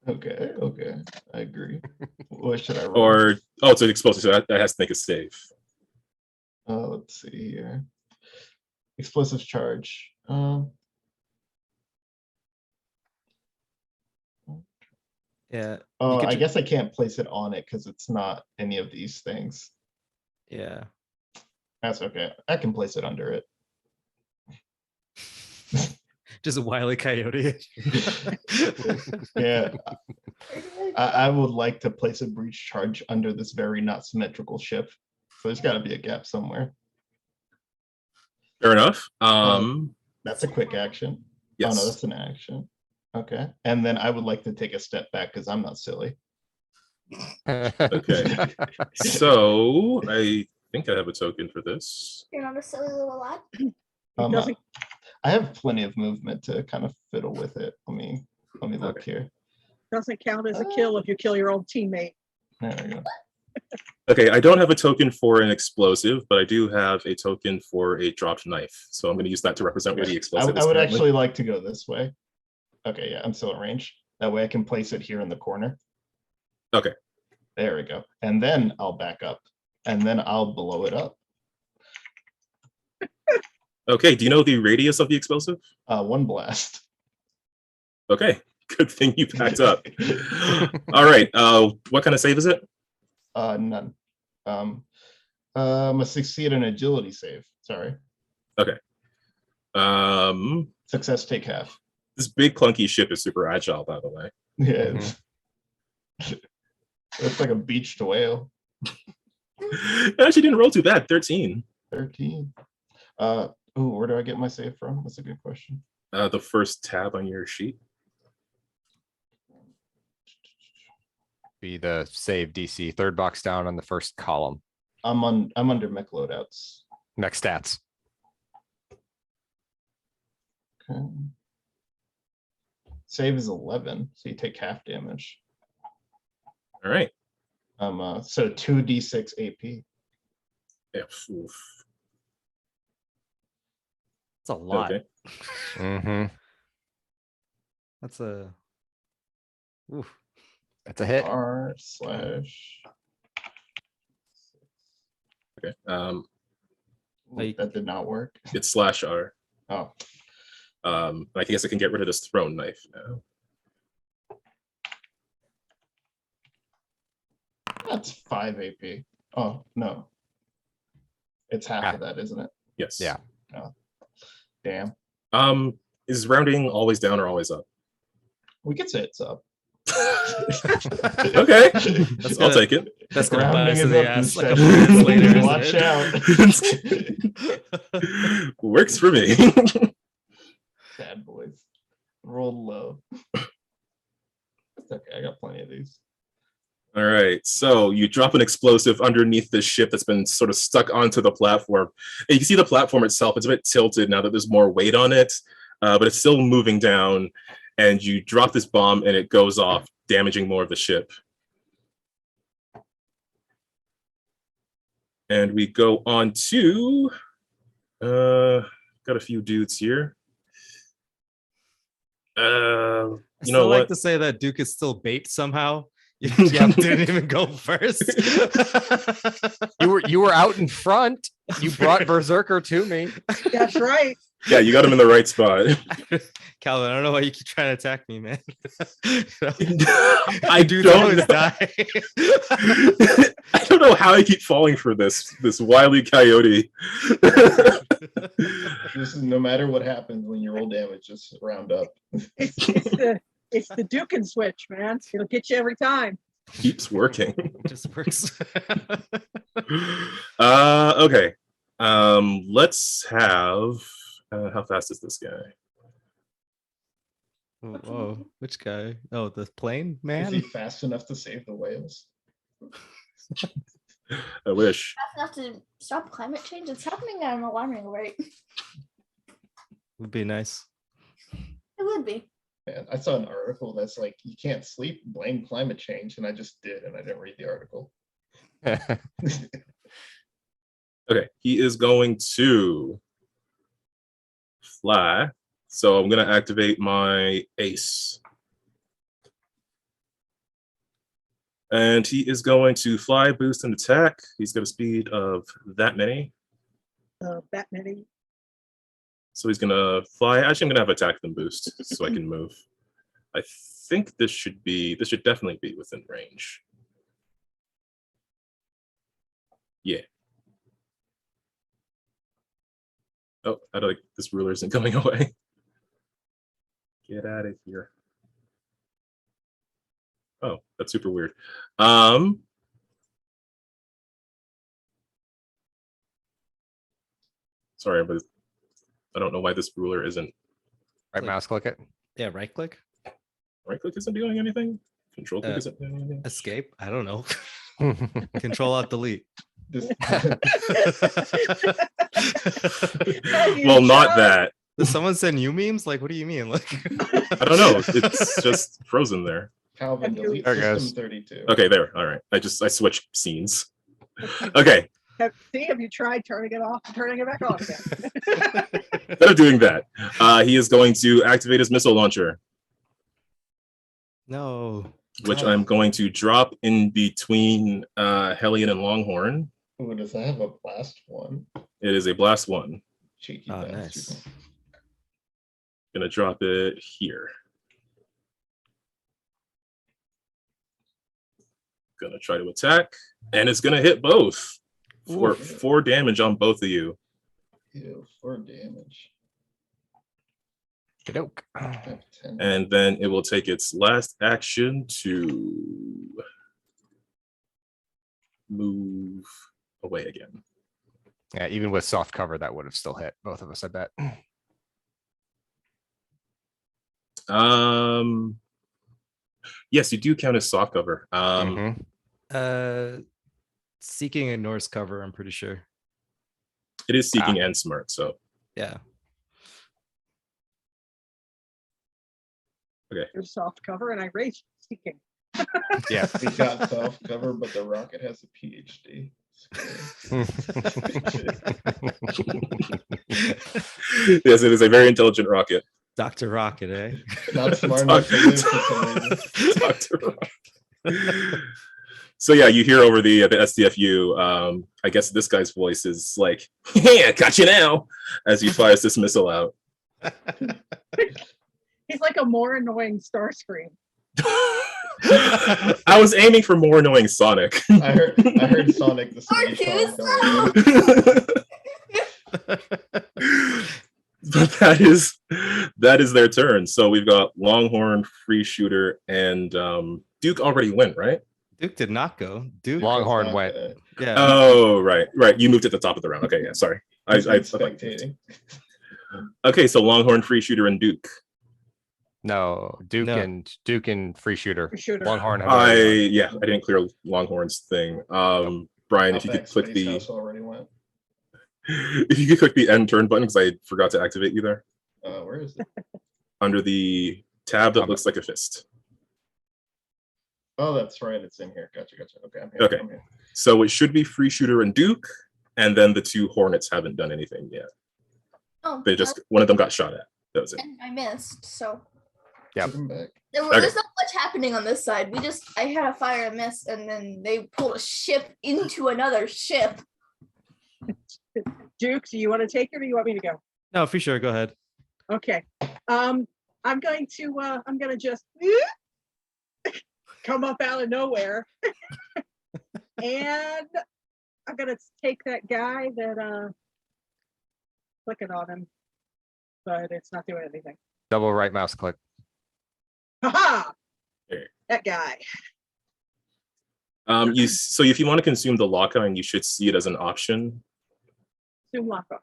Okay, I agree. What should I roll? Or it's an explosive, so that has to make a save. Let's see here. Explosive charge. yeah, Oh, could I ju- guess I can't place it on it because it's not any of these things. yeah. That's okay. I can place it under it. Just a wily coyote. Yeah, I would like to place a breach charge under this very not symmetrical ship. So there's got to be a gap somewhere. Fair enough. That's a quick action. Yes. Oh no, that's an action. Okay. And then I would like to take a step back because I'm not silly. Okay. So I think I have a token for this. You're not a silly little lad. doesn't- I have plenty of movement to kind of fiddle with it. Let me look here. Doesn't count as a kill if you kill your own teammate. There we go. Okay, I don't have a token for an explosive, but I do have a token for a dropped knife. So I'm going to use that to represent where the explosive is I would currently. actually like to go this way. Okay, yeah, I'm still in range. That way I can place it here in the corner. Okay. There we go. And then I'll back up. And then I'll blow it up. Okay, do you know the radius of the explosive? 1 blast. Okay, good thing you backed up. All right, what kind of save is it? None. Must succeed an agility save. Sorry. Okay. Success take half. This big clunky ship is super agile, by the way. Yeah, it's like a beached whale. It actually didn't roll too bad. 13. 13. Where do I get my save from? That's a good question. The first tab on your sheet. Be the save DC, third box down on the first column. I'm under mech loadouts. Next stats. Okay. Save is 11, so you take half damage. All right. So 2d6 AP. Yeah. Oof. It's a lot. Okay. Mm-hmm. That's a. Oof. That's a hit. R/. Okay. That did not work. It's /R. Oh, I guess I can get rid of this thrown knife now. that's 5 AP. Oh, no. It's half of that, isn't it? Yes. Yeah. Damn. Is rounding always down or always up? We could say it's up. Okay. That's I'll gonna- take it. That's gonna bite us Rounding in is the up ass like a instead. few minutes later. Watch out. Works for me. Bad boys. Roll low. It's okay. I got plenty of these. All right, so you drop an explosive underneath this ship that's been sort of stuck onto the platform. And you can see the platform itself, it's a bit tilted now that there's more weight on it, but it's still moving down. And you drop this bomb and it goes off, damaging more of the ship. And we go on to, got a few dudes here. I You still know like what? to say that Duke is still bait somehow. You didn't even go first. You were out in front. You brought Berserker to me. That's right. Yeah, you got him in the right spot. Calvin, I don't know why you keep trying to attack me, man. I Dudes don't always know. die. I don't know how I keep falling for this wily coyote. This is no matter what happens when you roll damage, just round up. It's the Duke and switch, man. It'll get you every time. Keeps working. It just works. Okay. Let's have. How fast is this guy? Whoa, which guy? Oh, the plane Is he man. fast enough to save the whales? I wish. Fast enough to stop climate change. It's happening at an alarming rate. Would be nice. It would be. Man, I saw an article that's like, you can't sleep, blame climate change, and I just did, and I didn't read the article. Okay, he is going to fly. So I'm going to activate my ace. And he is going to fly, boost, and attack. He's got a speed of that many. Batman. So he's going to fly. Actually, I'm going to have attack then boost so I can move. I think this should definitely be within range. Yeah. Oh, I don't like this ruler isn't going away. Get out of here. Oh, that's super weird. Sorry, but I don't know why this ruler isn't. Right mouse click it. Yeah, right click. Right click isn't doing anything. Control click Uh, isn't doing anything. Escape. I don't know. Control Alt Delete. Just, Well, not that. Does someone send you memes? Like, what do you mean? Like, I don't know. It's just frozen there. Calvin, delete There it goes. system 32. Okay, there. All right. I switched scenes. Okay, Have you tried turning it off and turning it back on again? instead of doing that, he is going to activate his missile launcher, no. which I'm going to drop in between Hellion and Longhorn. Ooh, does that have a blast one? It is a blast one. Cheeky Oh, bastard. nice. Gonna drop it here. Gonna try to attack, and it's gonna hit both for Oof. 4 damage on both of you. Ew, 4 damage. Okey-doke. I have 10. And then it will take its last action to move away again. Yeah, even with soft cover, that would have still hit both of us, I bet. Yes, you do count as soft cover. Mhm. Seeking ignores cover, I'm pretty sure. It is seeking and smart, so Yeah. You're soft cover and I rage seeking. Yeah. We got soft cover, but the rocket has a PhD. yes, it is a very intelligent rocket. Dr. Rocket, eh? Not smart enough to live for some reason. Dr. Rocket. So yeah, you hear over the SDFU. I guess this guy's voice is like, "Yeah, got you now," as he fires this missile out. He's like a more annoying Starscream. I was aiming for more annoying Sonic. I heard Sonic the Hedgehog. But that is their turn. So we've got Longhorn, Free Shooter, and Duke already went, right? Duke did not go. Duke. Longhorn went. Yeah. Oh, right. You moved at the top of the round. Okay, yeah, sorry. I Spectating. Okay, so Longhorn, Free Shooter, and Duke. No, Duke No. and Free Shooter. Free Shooter. Longhorn. have already won. I didn't clear Longhorn's thing. Brian, if you could Outback click Space the House already went. if you could click the end turn button, because I forgot to activate you there. Where is it? Under the tab that looks like a fist. Oh, that's right. It's in here. Gotcha. Okay, I'm here. Okay. I'm here. So it should be Free Shooter and Duke, and then the two Hornets haven't done anything yet. Oh, They just one of them got shot at. That was it. and I missed. So Yep. Put 'em back. there's not much happening on this side. I had a fire and miss, and then they pulled a ship into another ship. Duke, do you want to take it or you want me to go? No, for sure. Go ahead. Okay. I'm going to just come up out of nowhere. And I'm gonna take that guy that clicking on him, but it's not doing anything. Double right mouse click. Haha! There. That guy. So if you want to consume the lock-on, you should see it as an option. Zoom lock off.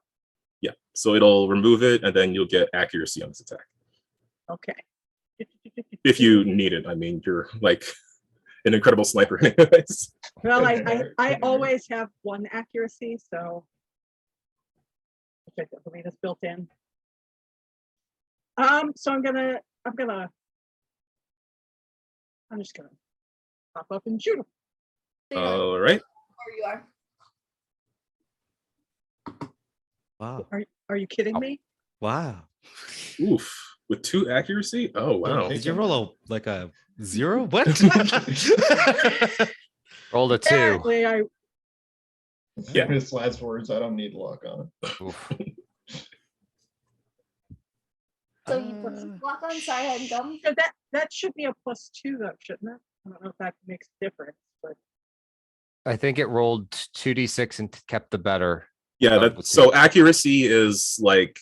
Yeah. So it'll remove it, and then you'll get accuracy on this attack. Okay. If you need it. I mean, you're like an incredible sniper anyways. Well, I Couldn't always have one accuracy, so I believe it's built in. So I'm just gonna pop up and shoot him. So you know All right. where you are. Wow. Are you kidding me? Wow. Oof. With 2 accuracy? Oh wow. Did you roll a 0? What? Rolled a 2. Apparently, Yeah. His last words, I don't need lock on. Oof. So you put some block on. Sorry, I hadn't come. so that should be a +2 though, shouldn't it? I don't know if that makes a difference, but I think it rolled 2d6 and kept the better. Yeah, Let's that see. so accuracy is like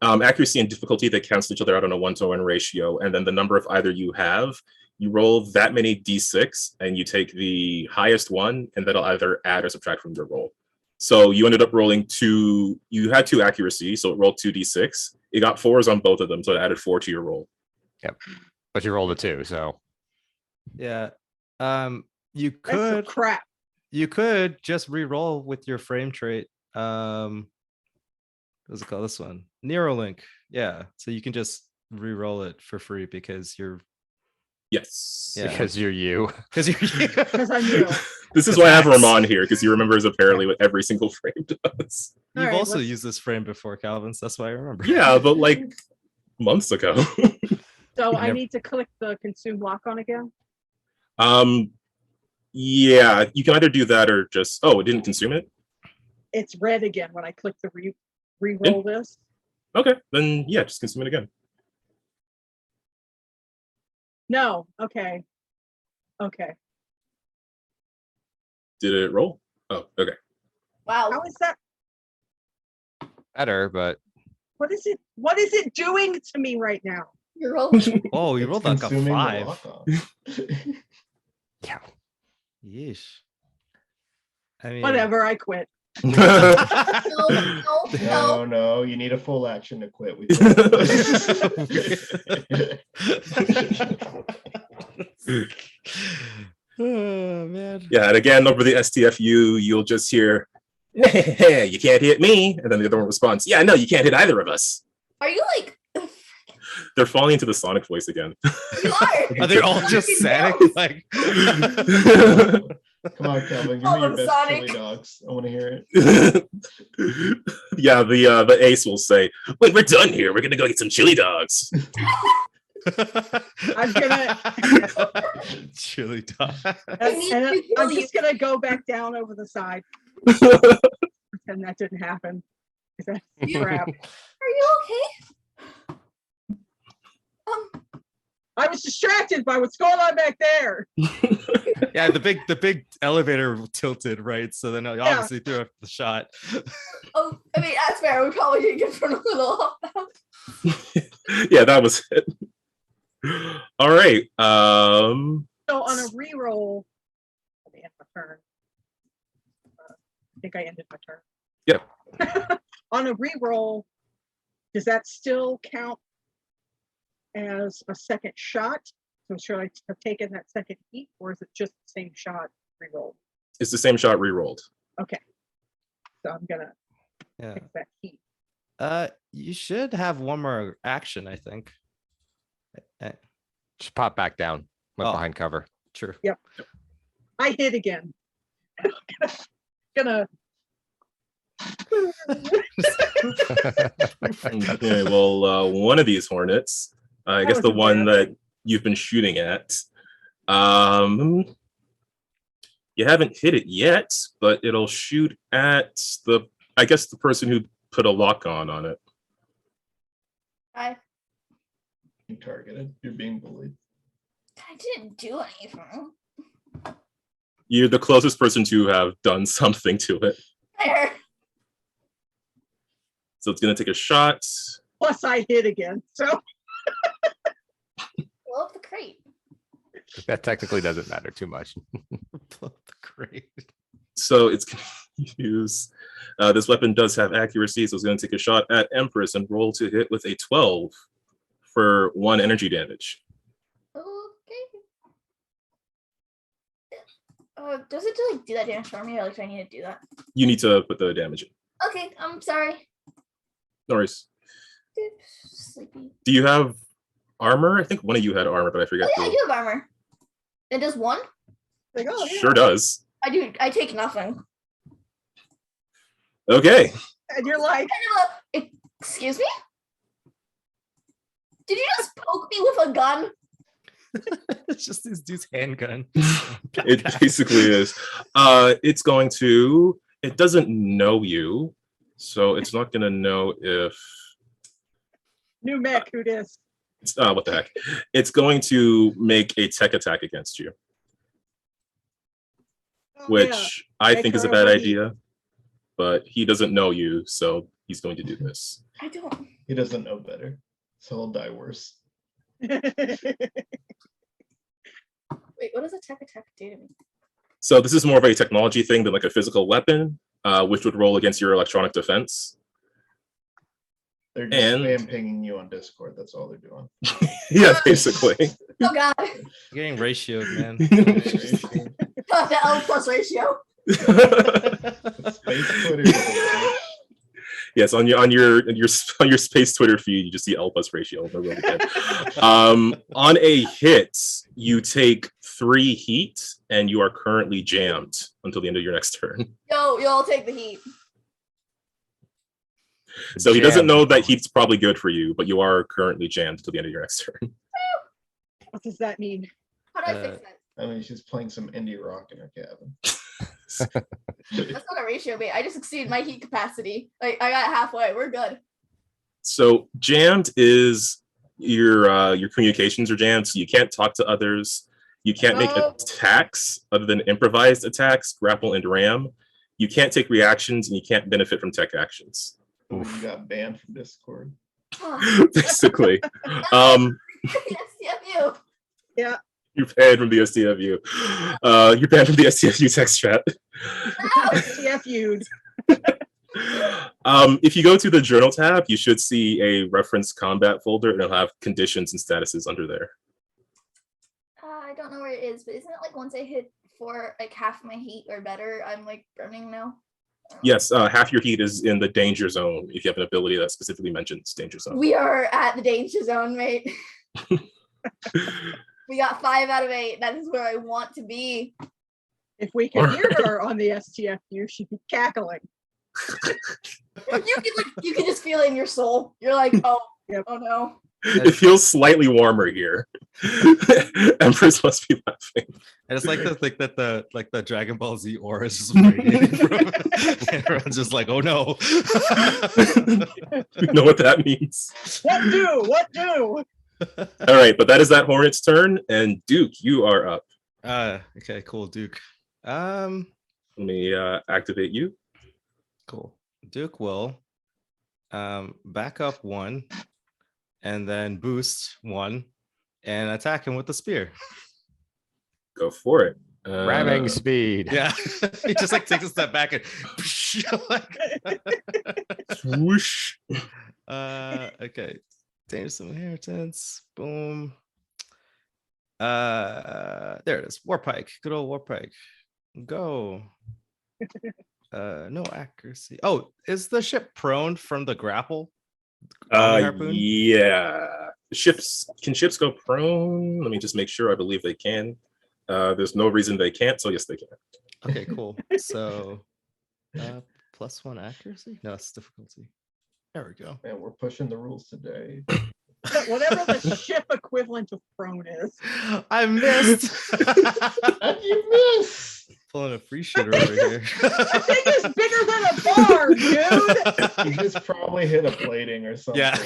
accuracy and difficulty, they cancel each other out on a 1-to-1 ratio, and then the number of either you have, you roll that many d6 and you take the highest one, and that'll either add or subtract from your roll. So you ended up rolling 2, you had 2 accuracy, so it rolled 2d6. It got 4s on both of them, so it added 4 to your roll. But you rolled a 2, so Yeah. that's some crap. You could just re-roll with your frame trait. What's it called? This one, Neuralink. Yeah, so you can just re-roll it for free because you're Yes. Yeah. because you're you. Because I'm you. This is why I have Ramon here, because he remembers apparently what every single frame does. You've Alright, also let's- used this frame before, Calvin. So that's why I remember. Yeah, but like months ago. So I Never- need to click the consume lock on again. Yeah, you can either do that or just, oh, it didn't consume it? It's red again when I click the re-roll this. Okay, then yeah, just consume it again. No, okay. Okay. Did it roll? Oh, okay. How Wow. is that? Better, but What is it? What is it doing to me right now? You're rolling. Oh, you It's rolled like a consuming the 5. lock-on. Yeah. Yeesh. I mean, Whatever, I quit. No, No, you need a full action to quit. Oh man. Yeah, and again, over the STFU, you'll just hear, "Hey, you can't hit me," and then the other one responds, "Yeah, no, you can't hit either of us." Are you like? They're falling into the Sonic voice again. You are. Are they all just Sonic? Like, Come on, Calvin, give Call me your them best Sonic. chili dogs. I want to hear it. Yeah, the ace will say, "Wait, we're done here. We're gonna go get some chili dogs." I'm gonna- chili dog. And, need and to kill I'm you. just gonna go back down over the side. Pretend that didn't happen. 'Cause that's You- crap. Are you okay? I was distracted by what's going on back there. Yeah, the big elevator tilted, right? So then I obviously threw up the shot. Oh, I mean that's fair. We probably did get from a little off balance. Yeah, that was it. All right. So on a reroll, let me end my turn. I think I ended my turn. Yep. On a reroll, does that still count as a second shot? So should I have taken that second heat, or is it just the same shot rerolled? It's the same shot re-rolled. Okay. So I'm gonna Yeah. take that heat. You should have one more action, I think. Just pop back down. Went Oh. behind cover. True. I hit again. gonna Okay, well, one of these hornets, I That guess was the one embarrassing. that you've been shooting at, you haven't hit it yet, but it'll shoot at the person who put a lock on it. You targeted. You're being bullied. I didn't do anything. You're the closest person to have done something to it. There. So it's gonna take a shot. plus I hit again. So Blow up the crate. That technically doesn't matter too much. Great. So it's confused. This weapon does have accuracy, so it's going to take a shot at Empress and roll to hit with a 12 for 1 energy damage. Okay. Does it like do that damage for me, or like do I need to do that? You need to put the damage in. Okay, I'm sorry. No worries. Sleepy. Do you have armor? I think one of you had armor, but I forget. Oh yeah, I who. do have armor. It does one? like, oh yeah. Sure does. I do. I take nothing. Okay. And you're like, Excuse me? Did you just poke me with a gun? It's just this dude's handgun. It basically is. It's going to. It doesn't know you, so it's not going to know if. new mech, who dis? What the heck? It's going to make a tech attack against you, Oh, which yeah. I Make think is a her bad overheat. idea. But he doesn't know you, so he's going to do this. I don't. He doesn't know better, so he'll die worse. Wait, what does a tech attack do to me? So this is more of a technology thing than like a physical weapon, which would roll against your electronic defense. They're just And- spam pinging you on Discord. That's all they're doing. Yeah, basically. Oh god. You're getting ratioed, man. Oh, the L plus ratio. Space Twitter. Yes, on your space Twitter feed, you just see L plus ratio. They're really good. On a hit, you take 3 heat, and you are currently jammed until the end of your next turn. Yo, y'all take the heat. So he doesn't Jammed. know that heat's probably good for you, but you are currently jammed until the end of your next turn. What does that mean? How do I fix that? I mean, she's playing some indie rock in her cabin. That's not a ratio, mate. I just exceeded my heat capacity. Like I got halfway. We're good. So jammed is your communications are jammed, so you can't talk to others. You can't make Oh. attacks other than improvised attacks, grapple and ram. You can't take reactions, and you can't benefit from tech actions. So Oof. you got banned from Discord. Oh, Basically. STFU. Yeah, You're banned from the STFU. You're banned from the STFU text chat. STFU'd. If you go to the journal tab, you should see a reference combat folder, and it'll have conditions and statuses under there. I don't know where it is, but isn't it like once I hit for like half my heat or better, I'm like burning now? Yes, half your heat is in the danger zone if you have an ability that specifically mentions danger zone. We are at the danger zone, mate. We got 5 out of 8. That is where I want to be. If we could hear her on the STFU, she'd be cackling. You can just feel it in your soul. You're like, oh, Yep. oh no. It feels slightly warmer here. Empress must be laughing. I just like to think that the Dragon Ball Z aura is just radiating from everyone's just like, oh no. You know what that means. What do? What do? All right, but that is that Hornet's turn, and Duke, you are up. Okay, cool, Duke. Let me activate you. Cool. Duke will back up 1 and then boost 1 and attack him with the spear. Go for it. Ramming speed. Yeah. He just like takes a step back and Swoosh. okay. Dangerous inheritance. Boom. There it is. Warpike. Good old Warpike. Go. No accuracy. Oh, is the ship prone from the grapple? Harpoon? Yeah. Can ships go prone? Let me just make sure. I believe they can. There's no reason they can't, so yes, they can. Okay, cool. So +1 accuracy? No, it's difficulty. There we go. Man, we're pushing the rules today. Whatever the ship equivalent of prone is. I missed. How'd you miss? Pulling a free shooter over here. That thing is bigger than a bar, dude. You just probably hit a plating or something. Yeah.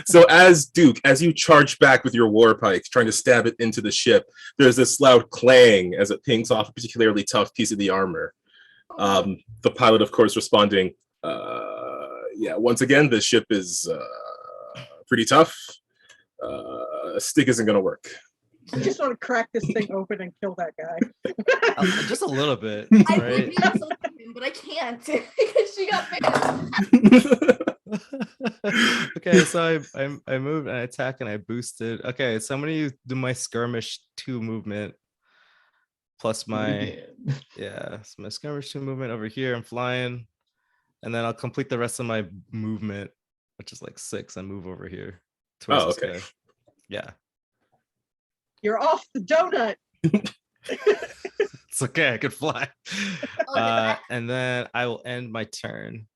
So as Duke, as you charge back with your war pike, trying to stab it into the ship, there's this loud clang as it pings off a particularly tough piece of the armor. The pilot, of course, responding, yeah, once again, the ship is pretty tough. A stick isn't going to work. I just want to crack this thing open and kill that guy. Just a little bit, I right? would be insulting him, but I can't because she got banned. Okay, so I moved and I attack and I boosted. Okay, so I'm gonna do my skirmish 2 movement plus my so my skirmish 2 movement over here. I'm flying, and then I'll complete the rest of my movement, which is like 6, and move over here. Oh, okay. This guy. Yeah, You're off the donut. it's okay. I could fly. Oh, And then I will end my turn.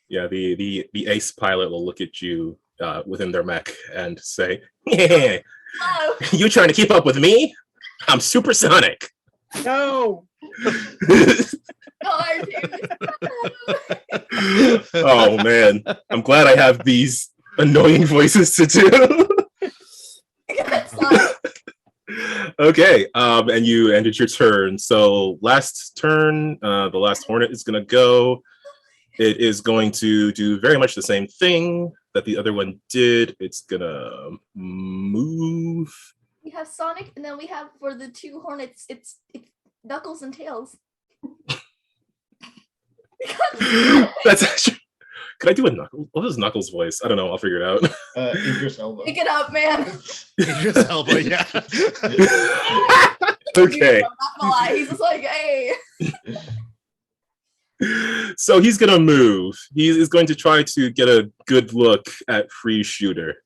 Yeah, the ace pilot will look at you within their mech and say, "Yeah, oh, you trying to keep up with me? I'm supersonic." No. God, Oh man, I'm glad I have these annoying voices to do. Okay, and you ended your turn. So last turn, the last Hornet is gonna go. It is going to do very much the same thing that the other one did. It's gonna move. we have Sonic, and then we have for the 2 Hornets, it's Knuckles and Tails. That's actually. Could I do a Knuckles? What is Knuckles' voice? I don't know. I'll figure it out. Idris Elba. Pick it up, man. Idris Elba, yeah. Okay. I'm not gonna lie. He's just like, hey. So he's gonna move. He is going to try to get a good look at Free Shooter.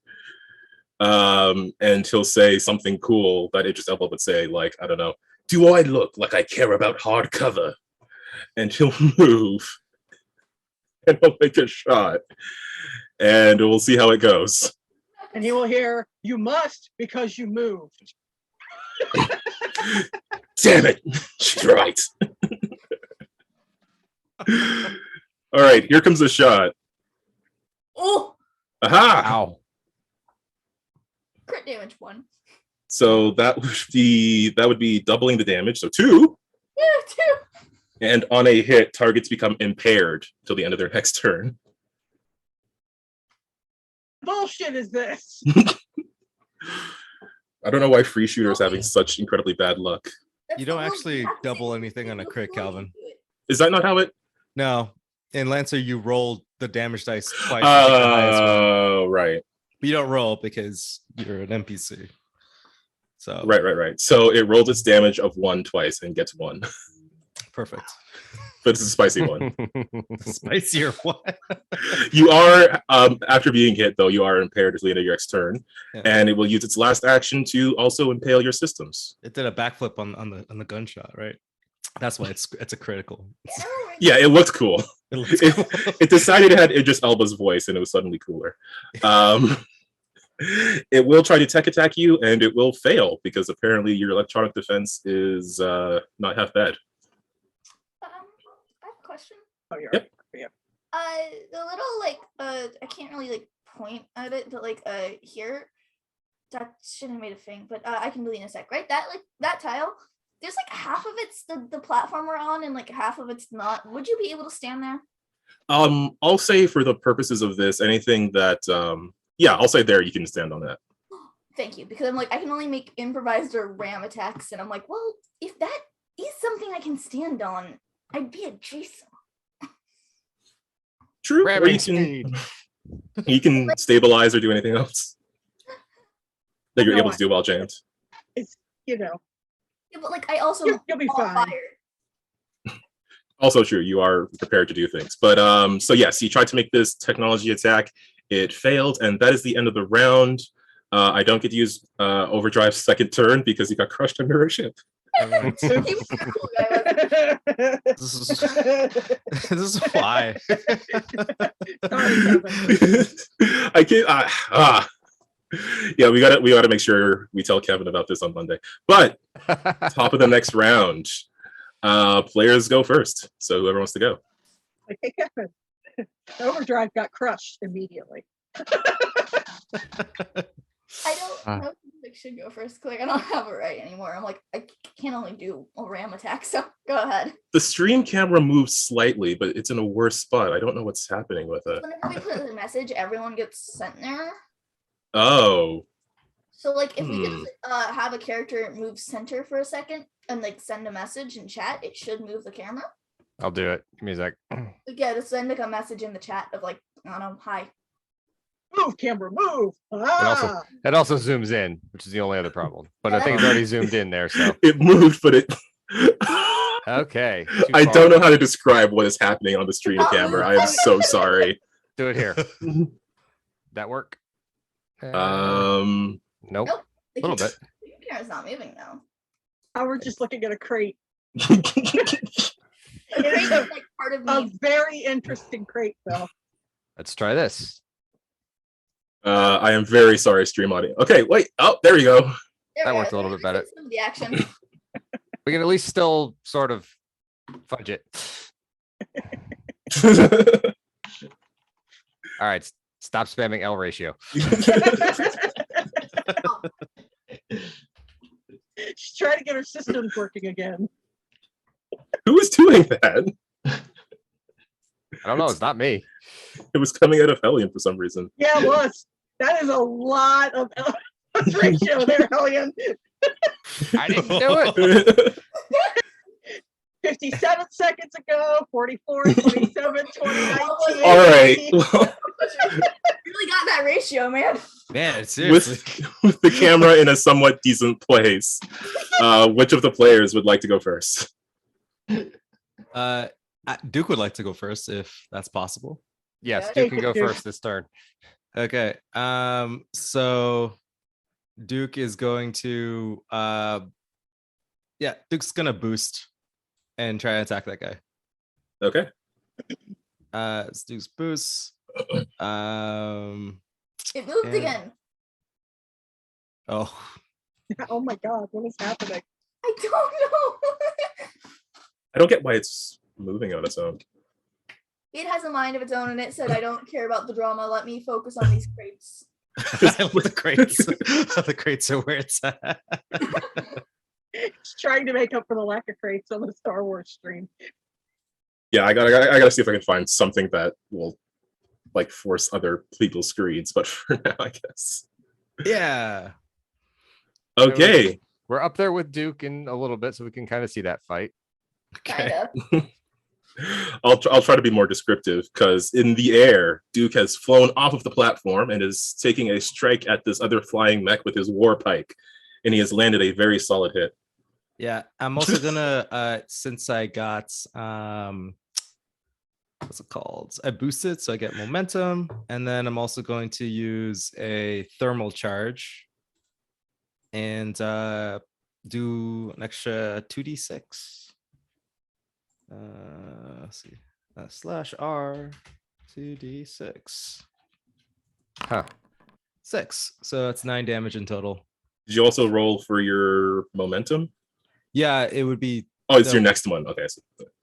And he'll say something cool that Idris Elba would say, like, I don't know, do I look like I care about hardcover? And he'll move. And he'll make a shot. And we'll see how it goes. And you will hear, you must because you moved. Damn it. She's right. All right, here comes the shot. Oh, Aha! Ow. crit damage 1. So that would be doubling the damage. So 2. Yeah, 2. And on a hit, targets become impaired till the end of their next turn. bullshit is this? I don't know why free shooter is having such incredibly bad luck. That's You the don't rule. actually have to double say anything on a crit, before you Calvin. do it. Is that not how it? No, in Lancer you roll the damage dice twice. To pick the highest one. Oh, right. But you don't roll because you're an NPC. So Right. So it rolls its damage of 1 twice and gets 1. perfect. But it's a spicy one. Spicier one. You are, after being hit, though, you are impaired at the end of your next turn, Yeah. and it will use its last action to also impale your systems. It did a backflip on the gunshot, right? That's why it's a critical. Yeah, it looked cool. It looks It, cool. it decided it had Idris Elba's voice, and it was suddenly cooler. It will try to tech attack you, and it will fail because apparently your electronic defense is not half bad. I have a question. Oh, you're Yep. right. The little like I can't really like point at it, but like here, that shouldn't have made a thing, but I can delete in a sec, right? That like that tile, there's like half of it's the platform we're on and like half of it's not. Would you be able to stand there? I'll say for the purposes of this, anything that yeah, I'll say there you can stand on that. Thank you, because I'm like I can only make improvised or ram attacks, and I'm like, well, if that is something I can stand on, I'd be adjacent. True. Or Ramming you speed. you can stabilize or do anything else that you're No, able to do while jammed. It's, you know, Yeah, but like I also you'll be on fine. fire. Also true, you are prepared to do things. But so yes, he tried to make this technology attack. It failed, and that is the end of the round. I don't get to use Overdrive's second turn because he got crushed under a ship. Alright. He was a cool guy. Wasn't This is why. Sorry, Kevin. I can't. Yeah, we gotta make sure we tell Kevin about this on Monday. But top of the next round, players go first. So whoever wants to go. Like, hey, Kevin, Overdrive got crushed immediately. I don't know if I should go first. Like I don't have it right anymore. I'm like I can't only do a ram attack. So go ahead. The stream camera moves slightly, but it's in a worse spot. I don't know what's happening with it. Whenever we put the message, everyone gets sent there. Oh, So like if we could just, have a character move center for a second and like send a message in chat, it should move the camera. I'll do it. Give me a sec. Like, yeah, just send like a message in the chat of like I don't know, hi. Move, camera, move. also- Ah. It also zooms in, which is the only other problem. But I think it's already zoomed in there. So it moved, but it. okay. I too don't know far. how to describe what is happening on the stream camera. I am so sorry. Do it here. That work? Um, Nope. Nope. The Little bit. The camera's not moving now. We're just looking at a crate. The crate is like part of A me. very interesting crate, though. Let's try this. I am very sorry, stream audio. Okay, wait. Oh, there we go. There That we worked go. a little bit better. Some of the action. We can at least still sort of fudge it. All right. Stop spamming L ratio. She's trying to get her systems working again. Who is doing that? I don't know. It's not me. It was coming out of Hellion for some reason. Yeah, it was. That is a lot of ratio there, Hellion. I didn't do it. 57 seconds ago, 44, 27, 2019. All right. You really got that ratio, man. Man, seriously. With the camera in a somewhat decent place, which of the players would like to go first? Duke would like to go first if that's possible. Yes, Yeah, Duke can go Duke. first this turn. Okay. So Duke is going to Duke's gonna boost and try to attack that guy. Okay. It's Duke's boost. It moved Yeah. again. Oh, Oh my God, what is happening? I don't know. I don't get why it's moving on its own. It has a mind of its own, and it said, "I don't care about the drama. Let me focus on these crates." the crates. The crates are where it's at. She's trying to make up for the lack of crates on the Star Wars stream. Yeah, I gotta see if I can find something that will like force other people's screens, but for now, I guess. Yeah. Okay. We're up there with Duke in a little bit, so we can kind of see that fight. Kind Okay. of. I'll try to be more descriptive because in the air, Duke has flown off of the platform and is taking a strike at this other flying mech with his war pike, and he has landed a very solid hit. Yeah. I'm also gonna since I got what's it called? I boosted, so I get momentum, and then I'm also going to use a thermal charge and do an extra 2d6. Let's see. /R 2d6. Huh. 6. So it's 9 damage in total. Did you also roll for your momentum? Yeah, it would be. Oh, it's the- your next one. Okay.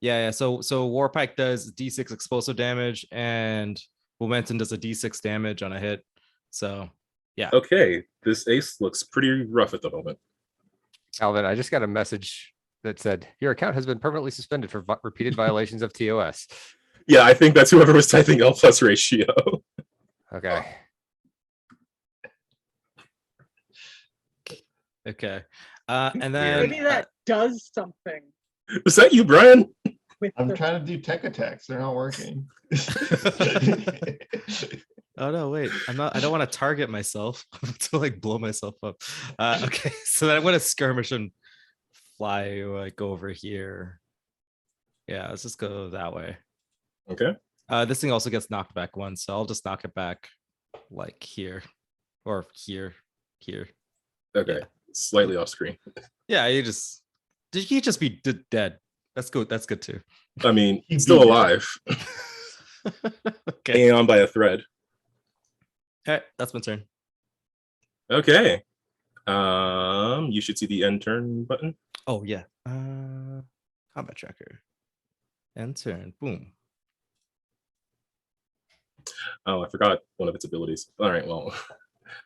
Yeah. So Warpike does d6 explosive damage, and momentum does a d6 damage on a hit. So yeah. Okay. This ace looks pretty rough at the moment. Calvin, I just got a message that said your account has been permanently suspended for repeated violations of TOS. Yeah, I think that's whoever was typing L plus ratio. Okay. Okay. And then Maybe that does something Was that you, Brian? with I'm the trying to do tech attacks. They're not working. oh no, wait. I don't want to target myself to like blow myself up. Okay, so then I'm gonna skirmish and fly like over here. Yeah, let's just go that way. Okay. This thing also gets knocked back once, so I'll just knock it back like here or here. Okay. Yeah. Slightly off screen. Yeah, you can't just be dead. That's good. That's good too. I mean, He'd still be alive, Okay. hanging on by a thread. All right, that's my turn. Okay. You should see the end turn button. Oh yeah. Combat tracker. End turn. Boom. Oh, I forgot one of its abilities. All right, well,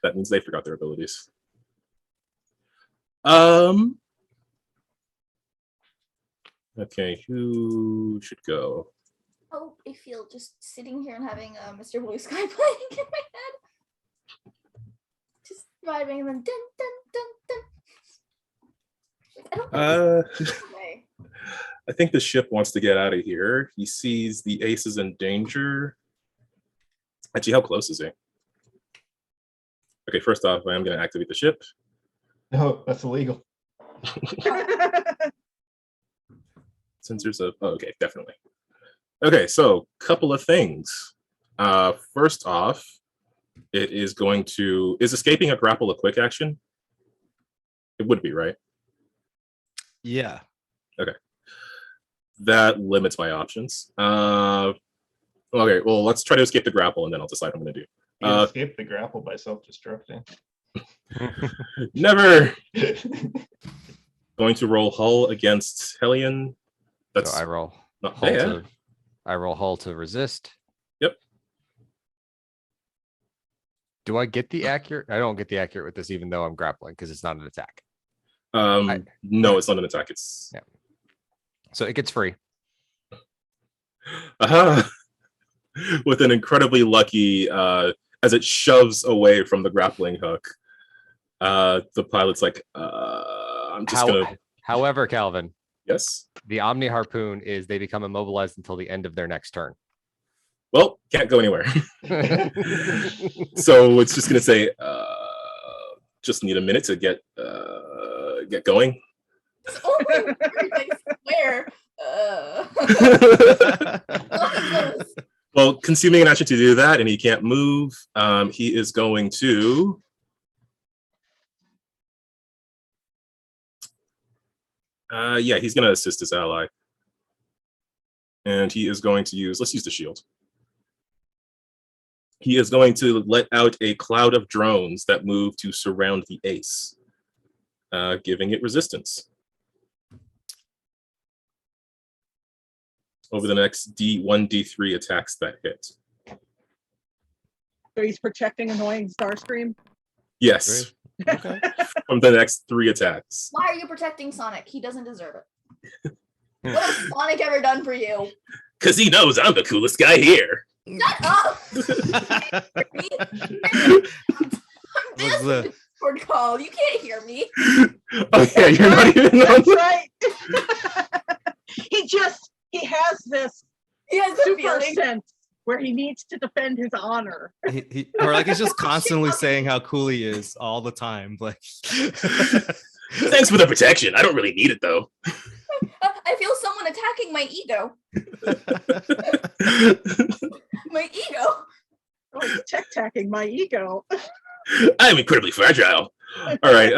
that means they forgot their abilities. Okay, who should go? Oh, I feel just sitting here and having Mr. Blue Sky playing in my head. Just vibing and then dun dun dun dun. I don't think this is the way. I think the ship wants to get out of here. He sees the ace is in danger. Actually, how close is he? Okay, first off, I am going to activate the ship. No, that's illegal. Sensors of, oh, okay, definitely. Okay, so couple of things. First off, it is going to, is escaping a grapple a quick action? It would be, right? Yeah. That limits my options. Okay, well, let's try to escape the grapple and then I'll decide what I'm going to do. You escape the grapple by self-destructing. Never. Going to roll hull against Hellion. That's So I roll not hull bad. to, I roll hull to resist. Yep. Do I get the accurate? I don't get the accurate with this, even though I'm grappling because it's not an attack. No, it's not an attack. It's Yeah. So it gets free. with an incredibly lucky as it shoves away from the grappling hook. The pilot's like, I'm just gonna. However, Calvin, Yes. the Omni Harpoon is they become immobilized until the end of their next turn. Well, can't go anywhere. So it's just gonna say, just need a minute to get going. It's only weird, I swear. Well, consuming an action to do that, and he can't move. He is going to. Yeah, he's going to assist his ally. And he is going to use, let's use the shield. He is going to let out a cloud of drones that move to surround the ace, giving it resistance. Over the next D1, D3 attacks that hit. So he's protecting annoying Starscream. Yes, Okay. from the next 3 attacks. Why are you protecting Sonic? He doesn't deserve it. What has Sonic ever done for you? Because he knows I'm the coolest guy here. Shut up! I'm Was dancing the- the Discord call. You can't hear me. Oh yeah, you're not even on. That's right. He has this He has the super feeling. sense where he needs to defend his honor. or like he's just constantly saying how cool he is all the time. Like Thanks for the protection. I don't really need it though. I feel someone attacking my ego. My ego. Oh, he's tech-tacking my ego. I'm incredibly fragile. All right.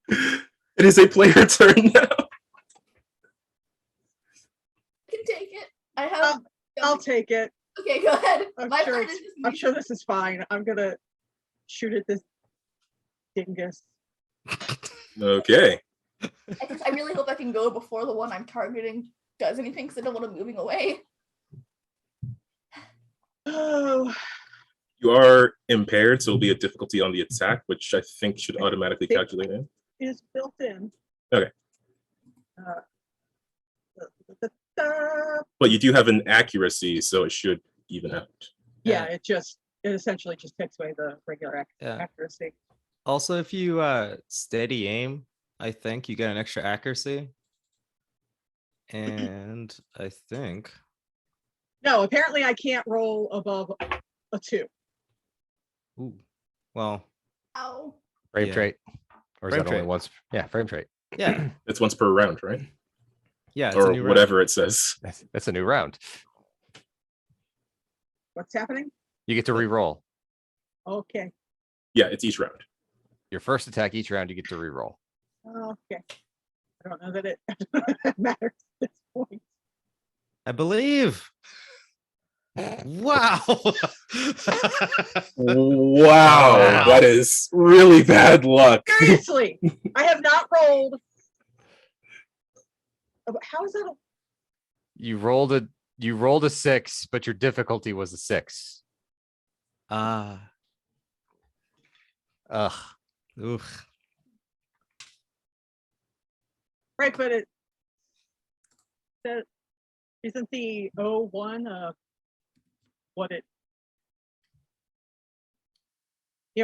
It is a player turn now. I can take it. I have. I'll take it. Okay, go ahead. I'm My sure turn it's- is just I'm me. sure this is fine. I'm gonna shoot at this dingus. Okay. I really hope I can go before the one I'm targeting does anything because I don't want him moving away. Oh, You are impaired, so it'll be a difficulty on the attack, which I think should automatically calculate in. is built in. Okay. Da-da-da-da. But you do have an accuracy, so it should even out. Yeah, it essentially just takes away the regular Yeah. accuracy. Also, if you steady aim, I think you get an extra accuracy. And I think No, apparently I can't roll above a 2. ooh, well, Ow. Frame Yeah. trait. Or is Frame that only trait. once? Yeah, frame trait. yeah, It's once per round, right? yeah, it's a Or new round. whatever it says. That's a new round. What's happening? You get to re-roll. Okay. Yeah, it's each round. Your first attack each round, you get to re-roll. Okay. I don't know that it matters at this point. I believe. Wow. Wow, that is really bad luck. Seriously, I have not rolled. How is that? You rolled a 6, but your difficulty was a 6. Ah, Ugh. oof. Right, but it that isn't the 01 what it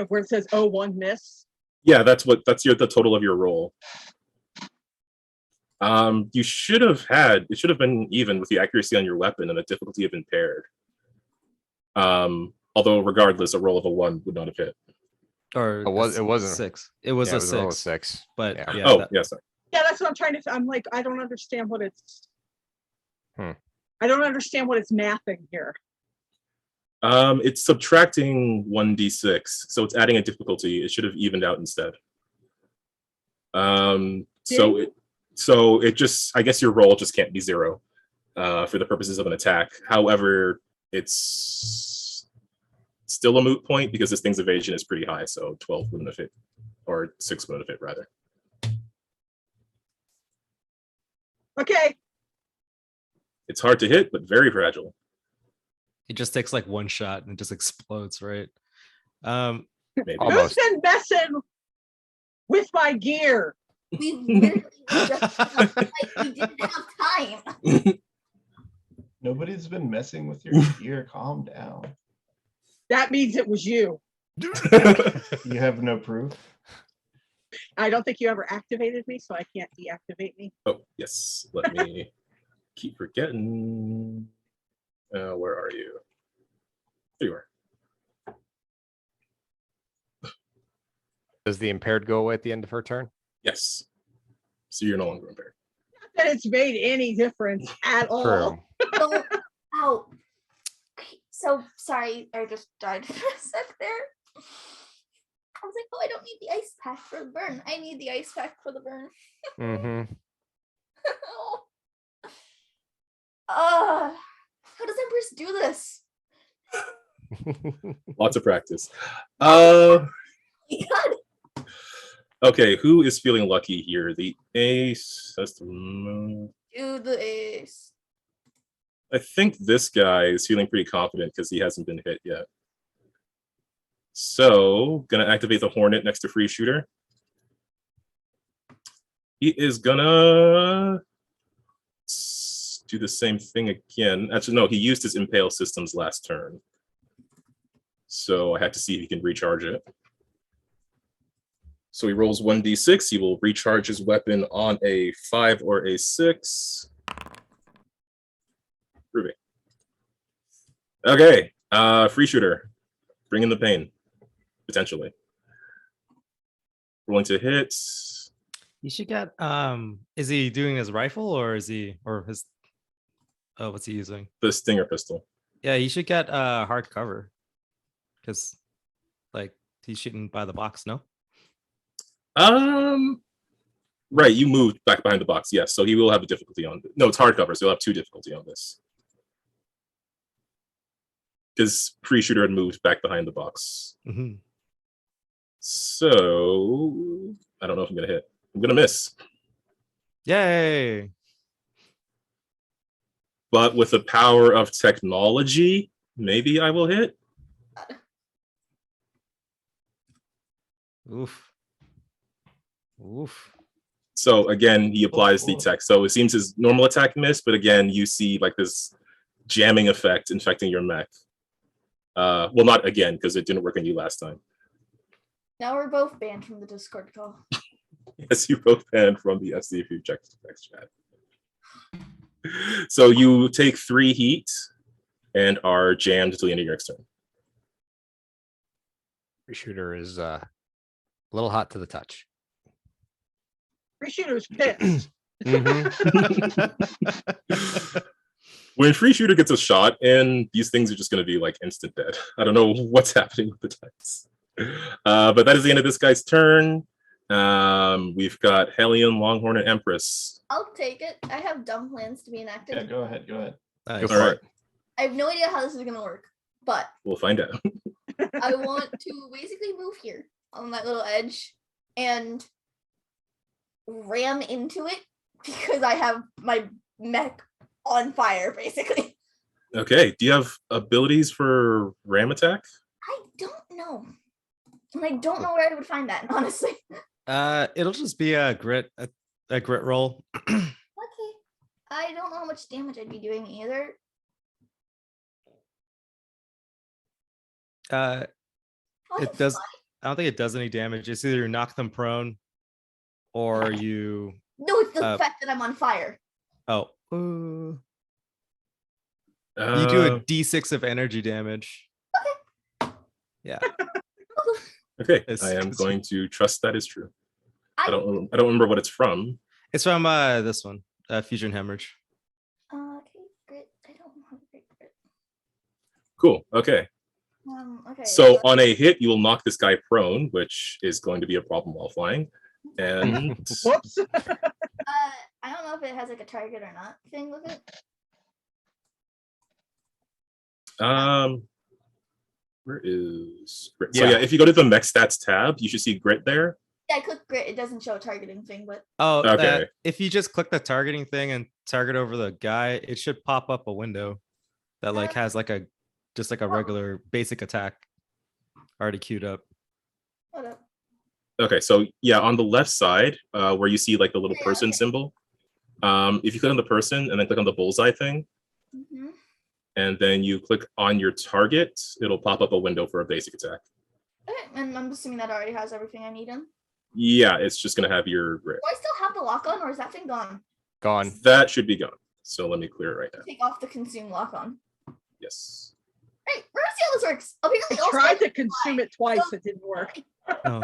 where it says 01 miss. Yeah, that's the total of your roll. You should have it should have been even with the accuracy on your weapon and the difficulty of impaired. Although regardless, a roll of a 1 would not have hit. Or It wasn't- 6. It was Yeah, a it was a roll of 6. 6. But Yeah. yeah, Oh, yeah, sorry. Yeah, that's what I'm trying to. I'm like, I don't understand what it's. Hmm. I don't understand what it's mathing here. It's subtracting 1d6, so it's adding a difficulty. It should have evened out instead. So it just, I guess your roll just can't be 0 for the purposes of an attack. However, it's still a moot point because this thing's evasion is pretty high, so 12 wouldn't have hit, or 6 wouldn't have hit rather. Okay. It's hard to hit, but very fragile. it just takes like one shot and it just explodes, right? Maybe. Almost. Who's been messing with my gear? We literally were just like we didn't have time. Nobody's been messing with your gear. Calm down. That means it was you. You have no proof. I don't think you ever activated me, so I can't deactivate me. Oh, yes. Let me keep forgetting. Where are you? There you are. Does the impaired go away at the end of her turn? Yes. So you're no longer impaired. Not that it's made any difference at all. True. So, ow. Okay, so sorry, I just died for a sec there. I was like, oh, I don't need the ice pack for the burn. I need the ice pack for the burn. Mm-hmm. How does Empress do this? Lots of practice. Oh my God. Okay, who is feeling lucky here? The ace. That's the. Do the ace. I think this guy is feeling pretty confident because he hasn't been hit yet. So, gonna activate the Hornet next to Free Shooter. He is gonna do the same thing again. Actually, no, he used his Impale Systems last turn. So I had to see if he can recharge it. So he rolls 1d6. He will recharge his weapon on a 5 or a 6. Ruby. Okay, free shooter. Bring in the pain, potentially. Rolling to hit. You should get is he doing his rifle or is he or his what's he using? The Stinger pistol. Yeah, you should get hard cover. Because like he's shooting by the box, no? Right, you moved back behind the box, yes. So he will have a difficulty on no, it's hardcover, so he'll have 2 difficulty on this. Because free shooter had moved back behind the box. Mm-hmm. So I don't know if I'm gonna hit. I'm gonna miss. Yay! But with the power of technology, maybe I will hit. Oof. Oof. So again, he applies the tech. So it seems his normal attack missed, but again, you see like this jamming effect infecting your mech. Well, not again, because it didn't work on you last time. Now we're both banned from the Discord call. Yes, you both banned from the SCP text chat. So you take 3 heat and are jammed until the end of your next turn. Free shooter is a little hot to the touch. Free shooter's pissed. When free shooter gets a shot in, these things are just going to be like instant dead. I don't know what's happening with the dice. But that is the end of this guy's turn. We've got Hellion, Longhorn, and Empress. I'll take it. I have dumb plans to be enacted. Yeah, go ahead. Go Nice. for All right, it. I have no idea how this is gonna work, but we'll find out. I want to basically move here on that little edge and ram into it because I have my mech on fire, basically. Okay, do you have abilities for ram attack? I don't know. And I don't know where I would find that, honestly. It'll just be a grit roll. Okay. I don't know how much damage I'd be doing either. Uh, Oh, it it's does. fine. I don't think it does any damage. It's either you knock them prone, or you. No, it's the fact that I'm on fire. Oh, you do a d6 of energy damage. Yeah. Okay, It's- I am it's- going to trust that is true. I I don't remember what it's from. It's from this one, Fusion Hemorrhage. okay, grit. I don't know how to grit. Cool. Okay. Okay. So on a hit, you will knock this guy prone, which is going to be a problem while flying. And Whoops. I don't know if it has like a target or not thing with it. where is grit? So Yeah. yeah, if you go to the mech stats tab, you should see grit there. Yeah, I click grit. It doesn't show a targeting thing, but Oh, Okay. if you just click the targeting thing and target over the guy, it should pop up a window that like has like a just like a regular basic attack already queued up. whatever. Okay, so yeah, on the left side, where you see like the little Yeah, person okay. symbol, if you click on the person and then click on the bullseye thing, Mhm. and then you click on your target, it'll pop up a window for a basic attack. Okay, and I'm assuming that already has everything I need in. Yeah, it's just gonna have your grit. Do I still have the lock on, or is that thing gone? Gone. That should be gone. So let me clear it right now. Take off the consume lock on. Yes. Hey, we're gonna see how this works. Apparently, I also tried to consume it twice. It didn't work. Oh,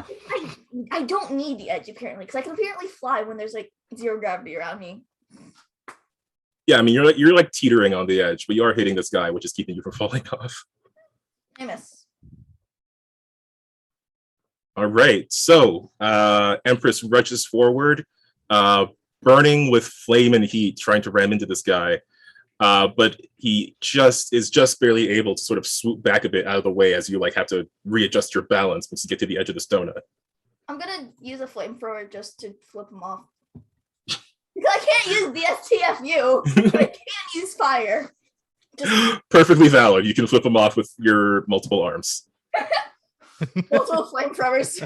I don't need the edge apparently, because I can apparently fly when there's like 0 gravity around me. Yeah, I mean you're like teetering on the edge, but you are hitting this guy, which is keeping you from falling off. I miss. All right, so Empress rushes forward, burning with flame and heat, trying to ram into this guy. But he is just barely able to sort of swoop back a bit out of the way as you like have to readjust your balance once you get to the edge of this donut. I'm gonna use a flamethrower just to flip him off. Because I can't use the STFU, but I can use fire. Just Perfectly valid. You can flip him off with your multiple arms. multiple flamethrowers.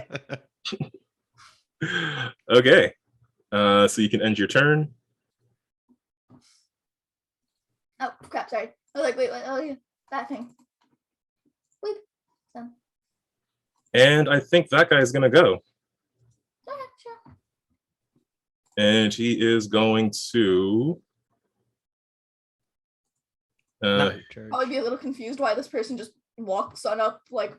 Okay, so you can end your turn. Oh crap! Sorry. I was like, wait, oh yeah, that thing. Wait. So And I think that guy is going to go. okay, sure. And he is going to. Not recharge. Probably be a little confused why this person just walks on up like.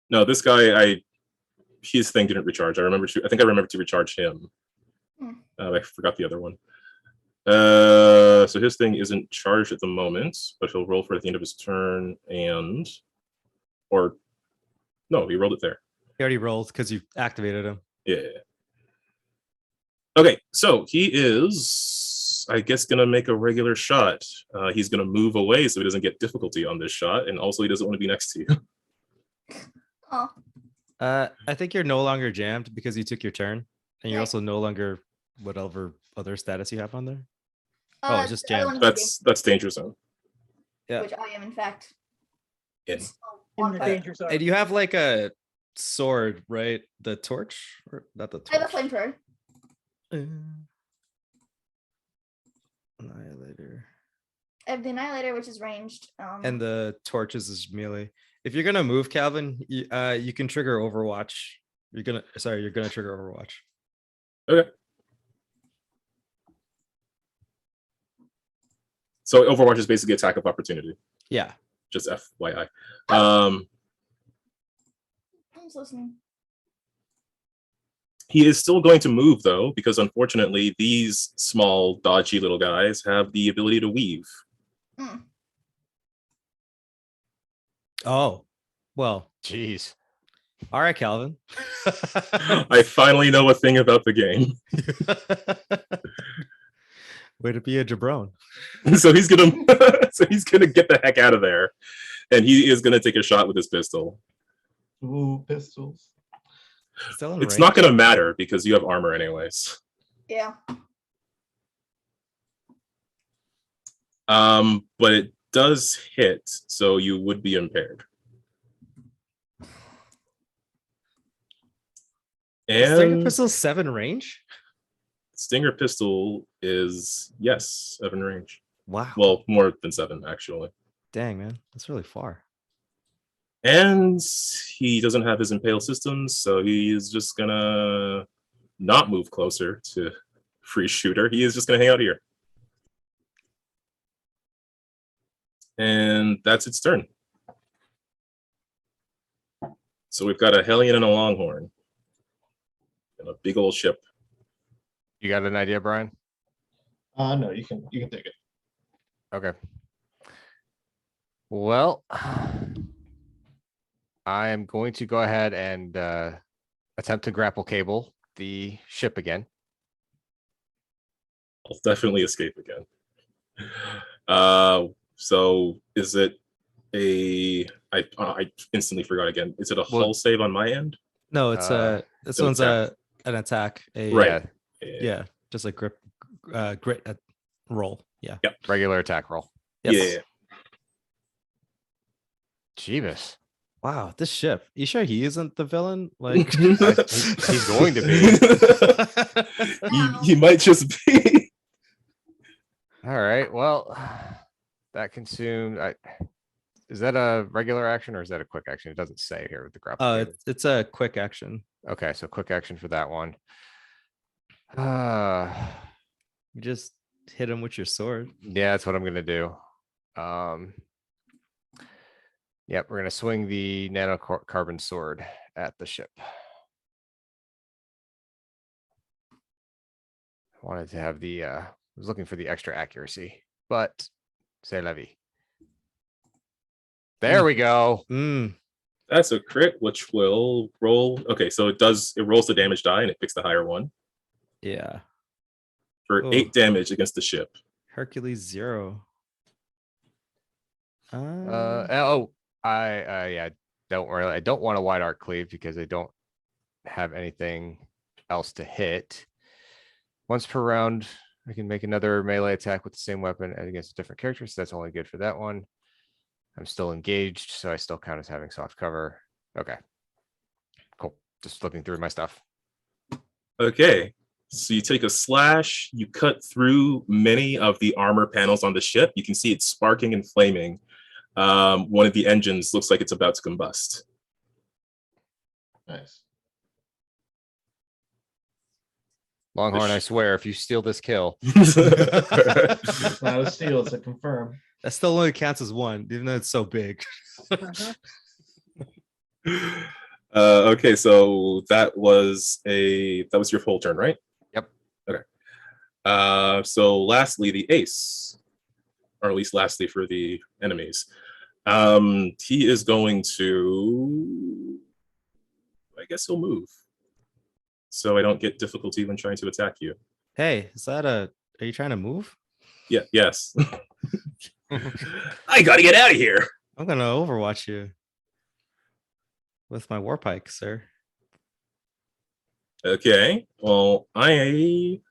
No, this guy, his thing didn't recharge. I think I remember to recharge him. I forgot the other one. So his thing isn't charged at the moment, but he'll roll for at the end of his turn no, he rolled it there. He already rolled because you activated him. Yeah. Okay, so he is, I guess, gonna make a regular shot. He's gonna move away so he doesn't get difficulty on this shot, and also he doesn't want to be next to you. Oh. I think you're no longer jammed because you took your turn, and you're Right. also no longer whatever other status you have on there. It's just the other jammed. one is That's danger zone. Yeah. which I am in fact. In. still In on the fire. danger zone. And you have like a sword, right? The torch, or not the I have a torch? flamethrower. Annihilator. I have the annihilator, which is ranged. And the torches is melee. If you're gonna move, Calvin, you can trigger Overwatch. You're gonna trigger Overwatch. Okay. So Overwatch is basically attack of opportunity. Yeah. Just FYI. I'm just listening. He is still going to move though, because unfortunately these small dodgy little guys have the ability to weave. Oh, well. Jeez. All right, Calvin. I finally know a thing about the game. Way to be a jabron. So he's gonna get the heck out of there. And he is gonna take a shot with his pistol. Ooh, pistols. Still in It's range? not gonna matter because you have armor anyways. Yeah. But it does hit, so you would be impaired. Stinger And pistol 7 range? Stinger pistol is, yes, 7 range. Wow. Well, more than 7 actually. Dang, man, that's really far. And he doesn't have his impale systems, so he's just gonna not move closer to free shooter. He is just gonna hang out here. And that's its turn. So we've got a Hellion and a Longhorn. And a big old ship. You got an idea, Brian? No, you can take it. Okay. Well, I am going to go ahead and attempt to grapple cable the ship again. I'll definitely escape again. So is it I instantly forgot again. Is it a hull save on my end? No, it's this an one's attack. an attack. Right. Yeah, just like grit roll. Yeah. Yep. Regular attack roll. Yes. Yeah. Jeebus. Wow, this ship. You sure he isn't the villain? Like He's going to be. He might just be. All right. Well, that consumed. Is that a regular action or is that a quick action? It doesn't say here with the grapple. cable. It's a quick action. Okay, so quick action for that one. You just hit him with your sword. Yeah, that's what I'm gonna do. Yep, we're gonna swing the nanocarbon sword at the ship. I wanted to have the I was looking for the extra accuracy, but c'est la vie. There we go. That's a crit, which will roll. Okay, so it rolls the damage die and it picks the higher one Yeah. for 8 damage against the ship. Hercules 0. Yeah, don't worry. I don't want a wide arc cleave because I don't have anything else to hit. Once per round, I can make another melee attack with the same weapon against a different character, so that's only good for that one. I'm still engaged, so I still count as having soft cover. Okay. Cool. Just looking through my stuff. Okay, So you take a slash, you cut through many of the armor panels on the ship. You can see it sparking and flaming. One of the engines looks like it's about to combust. Nice. Longhorn, I swear, if you steal this kill, It's not a steal, it's a confirm. That still only counts as one, even though it's so big. Uh-huh. Okay, so that was your full turn, right? Yep. Okay. So lastly, the ace, or at least lastly for the enemies. He is going to, I guess he'll move, so I don't get difficulty when trying to attack you. Hey, are you trying to move? Yeah. Yes. I gotta get out of here. I'm gonna overwatch you with my war pike, sir. Okay. Well, Do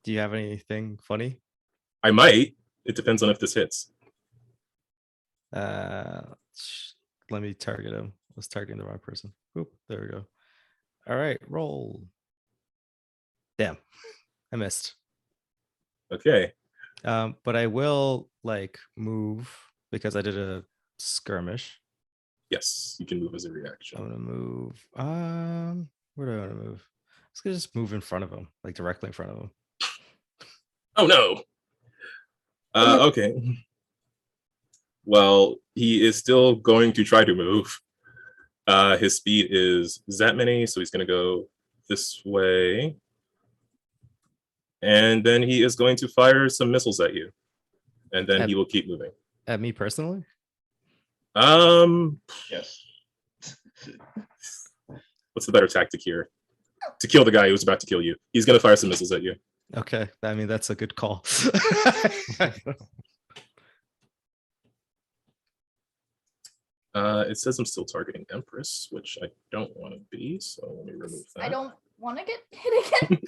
you have anything funny? I might. It depends on if this hits. Let me target him. I was targeting the wrong person. Oop, there we go. All right, roll. Damn, I missed. Okay. But I will like move because I did a skirmish. Yes, you can move as a reaction. I'm gonna move. Where do I want to move? Let's just move in front of him, like directly in front of him. Oh no. Okay. Well, he is still going to try to move. His speed is that many, so he's going to go this way. And then he is going to fire some missiles at you. And then he will keep moving. At me personally? Yes. What's the better tactic here? To kill the guy who's about to kill you. He's going to fire some missiles at you. Okay, I mean that's a good call. It says I'm still targeting Empress, which I don't want to be, so let me remove that. I don't want to get hit again.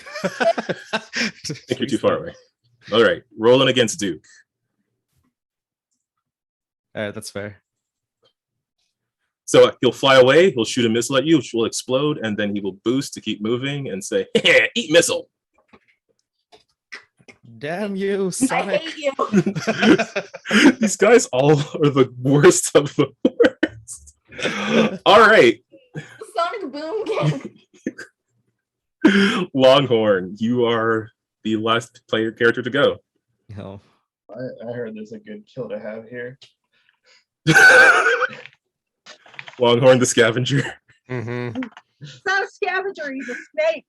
I think you're too far away. All right, rolling against Duke. All right, that's fair. So he'll fly away, he'll shoot a missile at you, which will explode, and then he will boost to keep moving and say, hey, eat missile. Damn you, I Sonic. hate you. These guys all are the worst of the worst. All right, Sonic Boom Gang. Longhorn, you are the last player character to go. No. I heard there's a good kill to have here. Longhorn the scavenger. Mm-hmm. It's not a scavenger, he's a snake.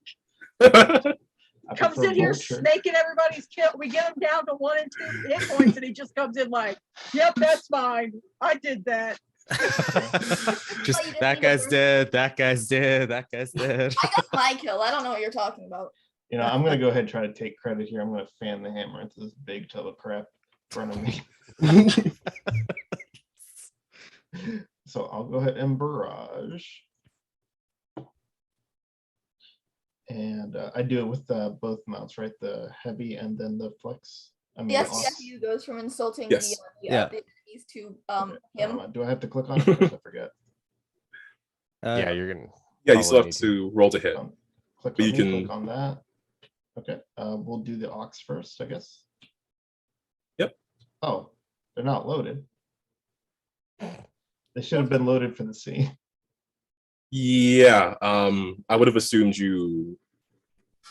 I Comes prefer in here vulture. snaking everybody's kill. We get him down to 1 and 2 hit points, and he just comes in like, "Yep, that's mine. I did that." Just Oh, you didn't that do guy's it. dead, that guy's dead, that guy's dead. I got my kill. I don't know what you're talking about. You know, I'm gonna go ahead and try to take credit here. I'm gonna fan the hammer into this big tub of crap in front of me. So I'll go ahead and barrage. And I do it with both mounts, right? The heavy and then the flex. I mean, Yes, the yes, you goes from insulting Yes. the enemies to Okay, him. do I have to click on it first? I forget. Yeah, you're gonna. Yeah, you still Probably have need to roll to hit. Click But on you me, can- click on that. Okay, we'll do the aux first, I guess. Yep. Oh, they're not loaded. They should have been loaded for the scene. Yeah, I would have assumed you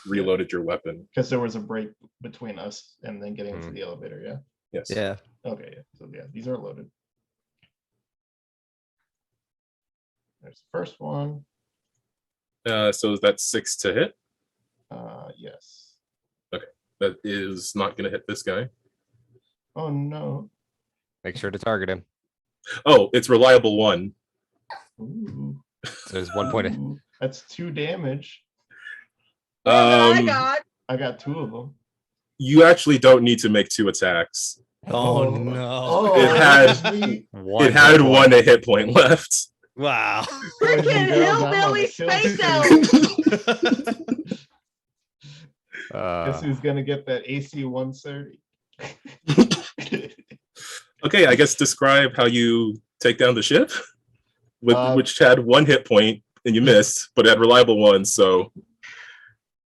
reloaded your weapon. Because there was a break between us and then getting into Hmm. the elevator, yeah? Yes. Yeah. Okay, yeah. So yeah, these are loaded. There's the first one. So that's 6 to hit. Yes. That is not going to hit this guy. Oh no. Make sure to target him. Oh, it's reliable 1. Ooh. So there's 1 point. Ooh, that's 2 damage. More than I Um, got. I got 2 of them. you actually don't need to make 2 attacks. Oh no. Oh, It had- sweet. It had 1 hit point left. Wow. Boys and Freaking girls, I'm on hillbilly the kill space streak. Guess who's gonna get that AC 130? Okay, I guess describe how you take down the ship, with Uh, which had 1 hit point and you missed, but it had reliable 1. So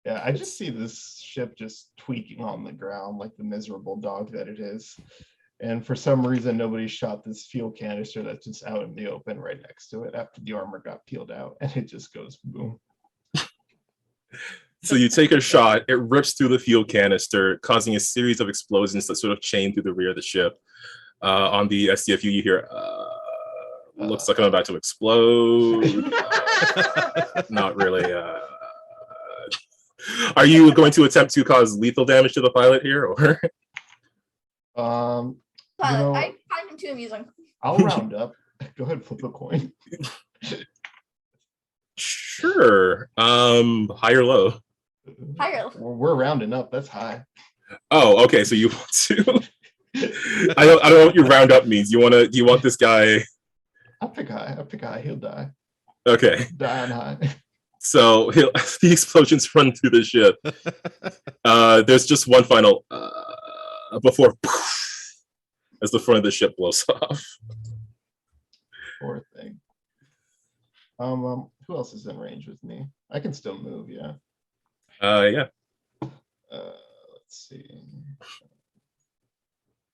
Yeah, I just see this ship just tweaking on the ground like the miserable dog that it is. And for some reason, nobody shot this fuel canister that's just out in the open right next to it after the armor got peeled out, and it just goes boom. So you take a shot, it rips through the fuel canister, causing a series of explosions that sort of chain through the rear of the ship. On the SDFU, you hear, looks like I'm about to explode. Not really. Are you going to attempt to cause lethal damage to the pilot here, or? Pilot, know- I find him too amusing. I'll round up. Go ahead, flip a coin. Sure. High or low? Higher. We're rounding up. That's high. Oh, okay. So you want to? I don't know what your round up means. Do you want this guy? I'll pick high. He'll die. Okay. Die on high. So the explosions run through the ship. There's just one final before as the front of the ship blows off. Poor thing. Who else is in range with me? I can still move, yeah. Yeah. Let's see.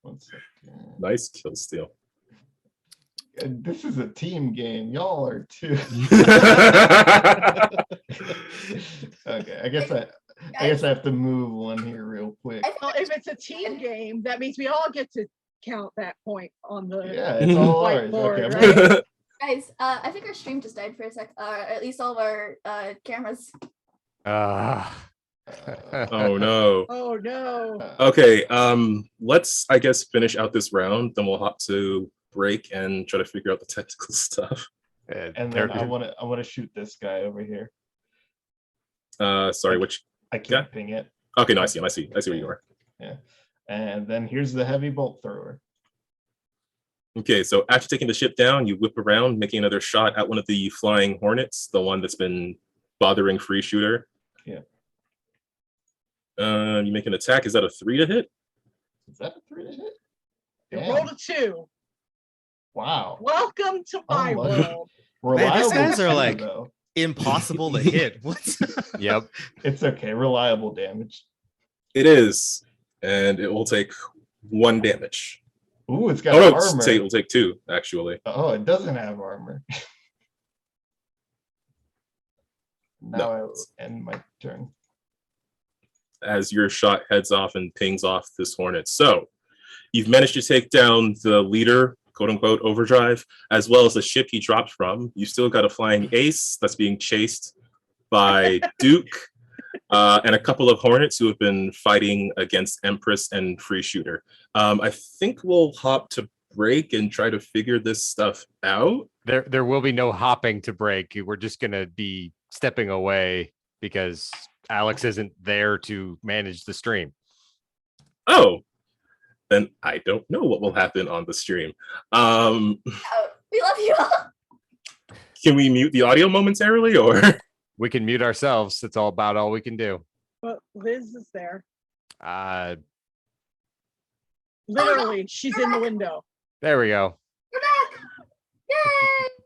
1 second. Nice kill steal. And this is a team game. Y'all are too. Okay, I guess I have to move one here real quick. Well, if it's a team game, that means we all get to count that point on the. Yeah, it's all ours. Whiteboard, Okay, I'm right? Guys, I think our stream just died for a sec. At least all of our cameras. Oh no. Oh no. Okay. Let's I guess finish out this round. Then we'll hop to break and try to figure out the technical stuff. and then I want to shoot this guy over here. Sorry, which? I can't ping it. Okay, no, I see him. I see where you are. Yeah, and then here's the heavy bolt thrower. Okay, so after taking the ship down, you whip around, making another shot at one of the flying hornets, the one that's been bothering Free Shooter. Yeah. You make an attack. Is that a 3 to hit? Is that a 3 to hit? You Damn. rolled a 2. Wow. Welcome to my my- world. Man, these Reliable guys are too, like- though. Impossible to hit. What? Yep. It's okay. Reliable damage. It is, and it will take 1 damage. Ooh, it's got Oh no, armor. it will take 2 actually. Oh, it doesn't have armor. Now No. I will end my turn. As your shot heads off and pings off this hornet. So you've managed to take down the leader, quote unquote, Overdrive, as well as the ship he dropped from. You still got a flying ace that's being chased by Duke and a couple of hornets who have been fighting against Empress and Free Shooter. I think we'll hop to break and try to figure this stuff out. There will be no hopping to break. We're just gonna be stepping away because Alex isn't there to manage the stream. Oh, then I don't know what will happen on the stream. Oh, we love you all. Can we mute the audio momentarily, or? We can mute ourselves. That's all about all we can do. But Liz is there. Oh, Literally, she's in the window. There we go. We're back. Yay!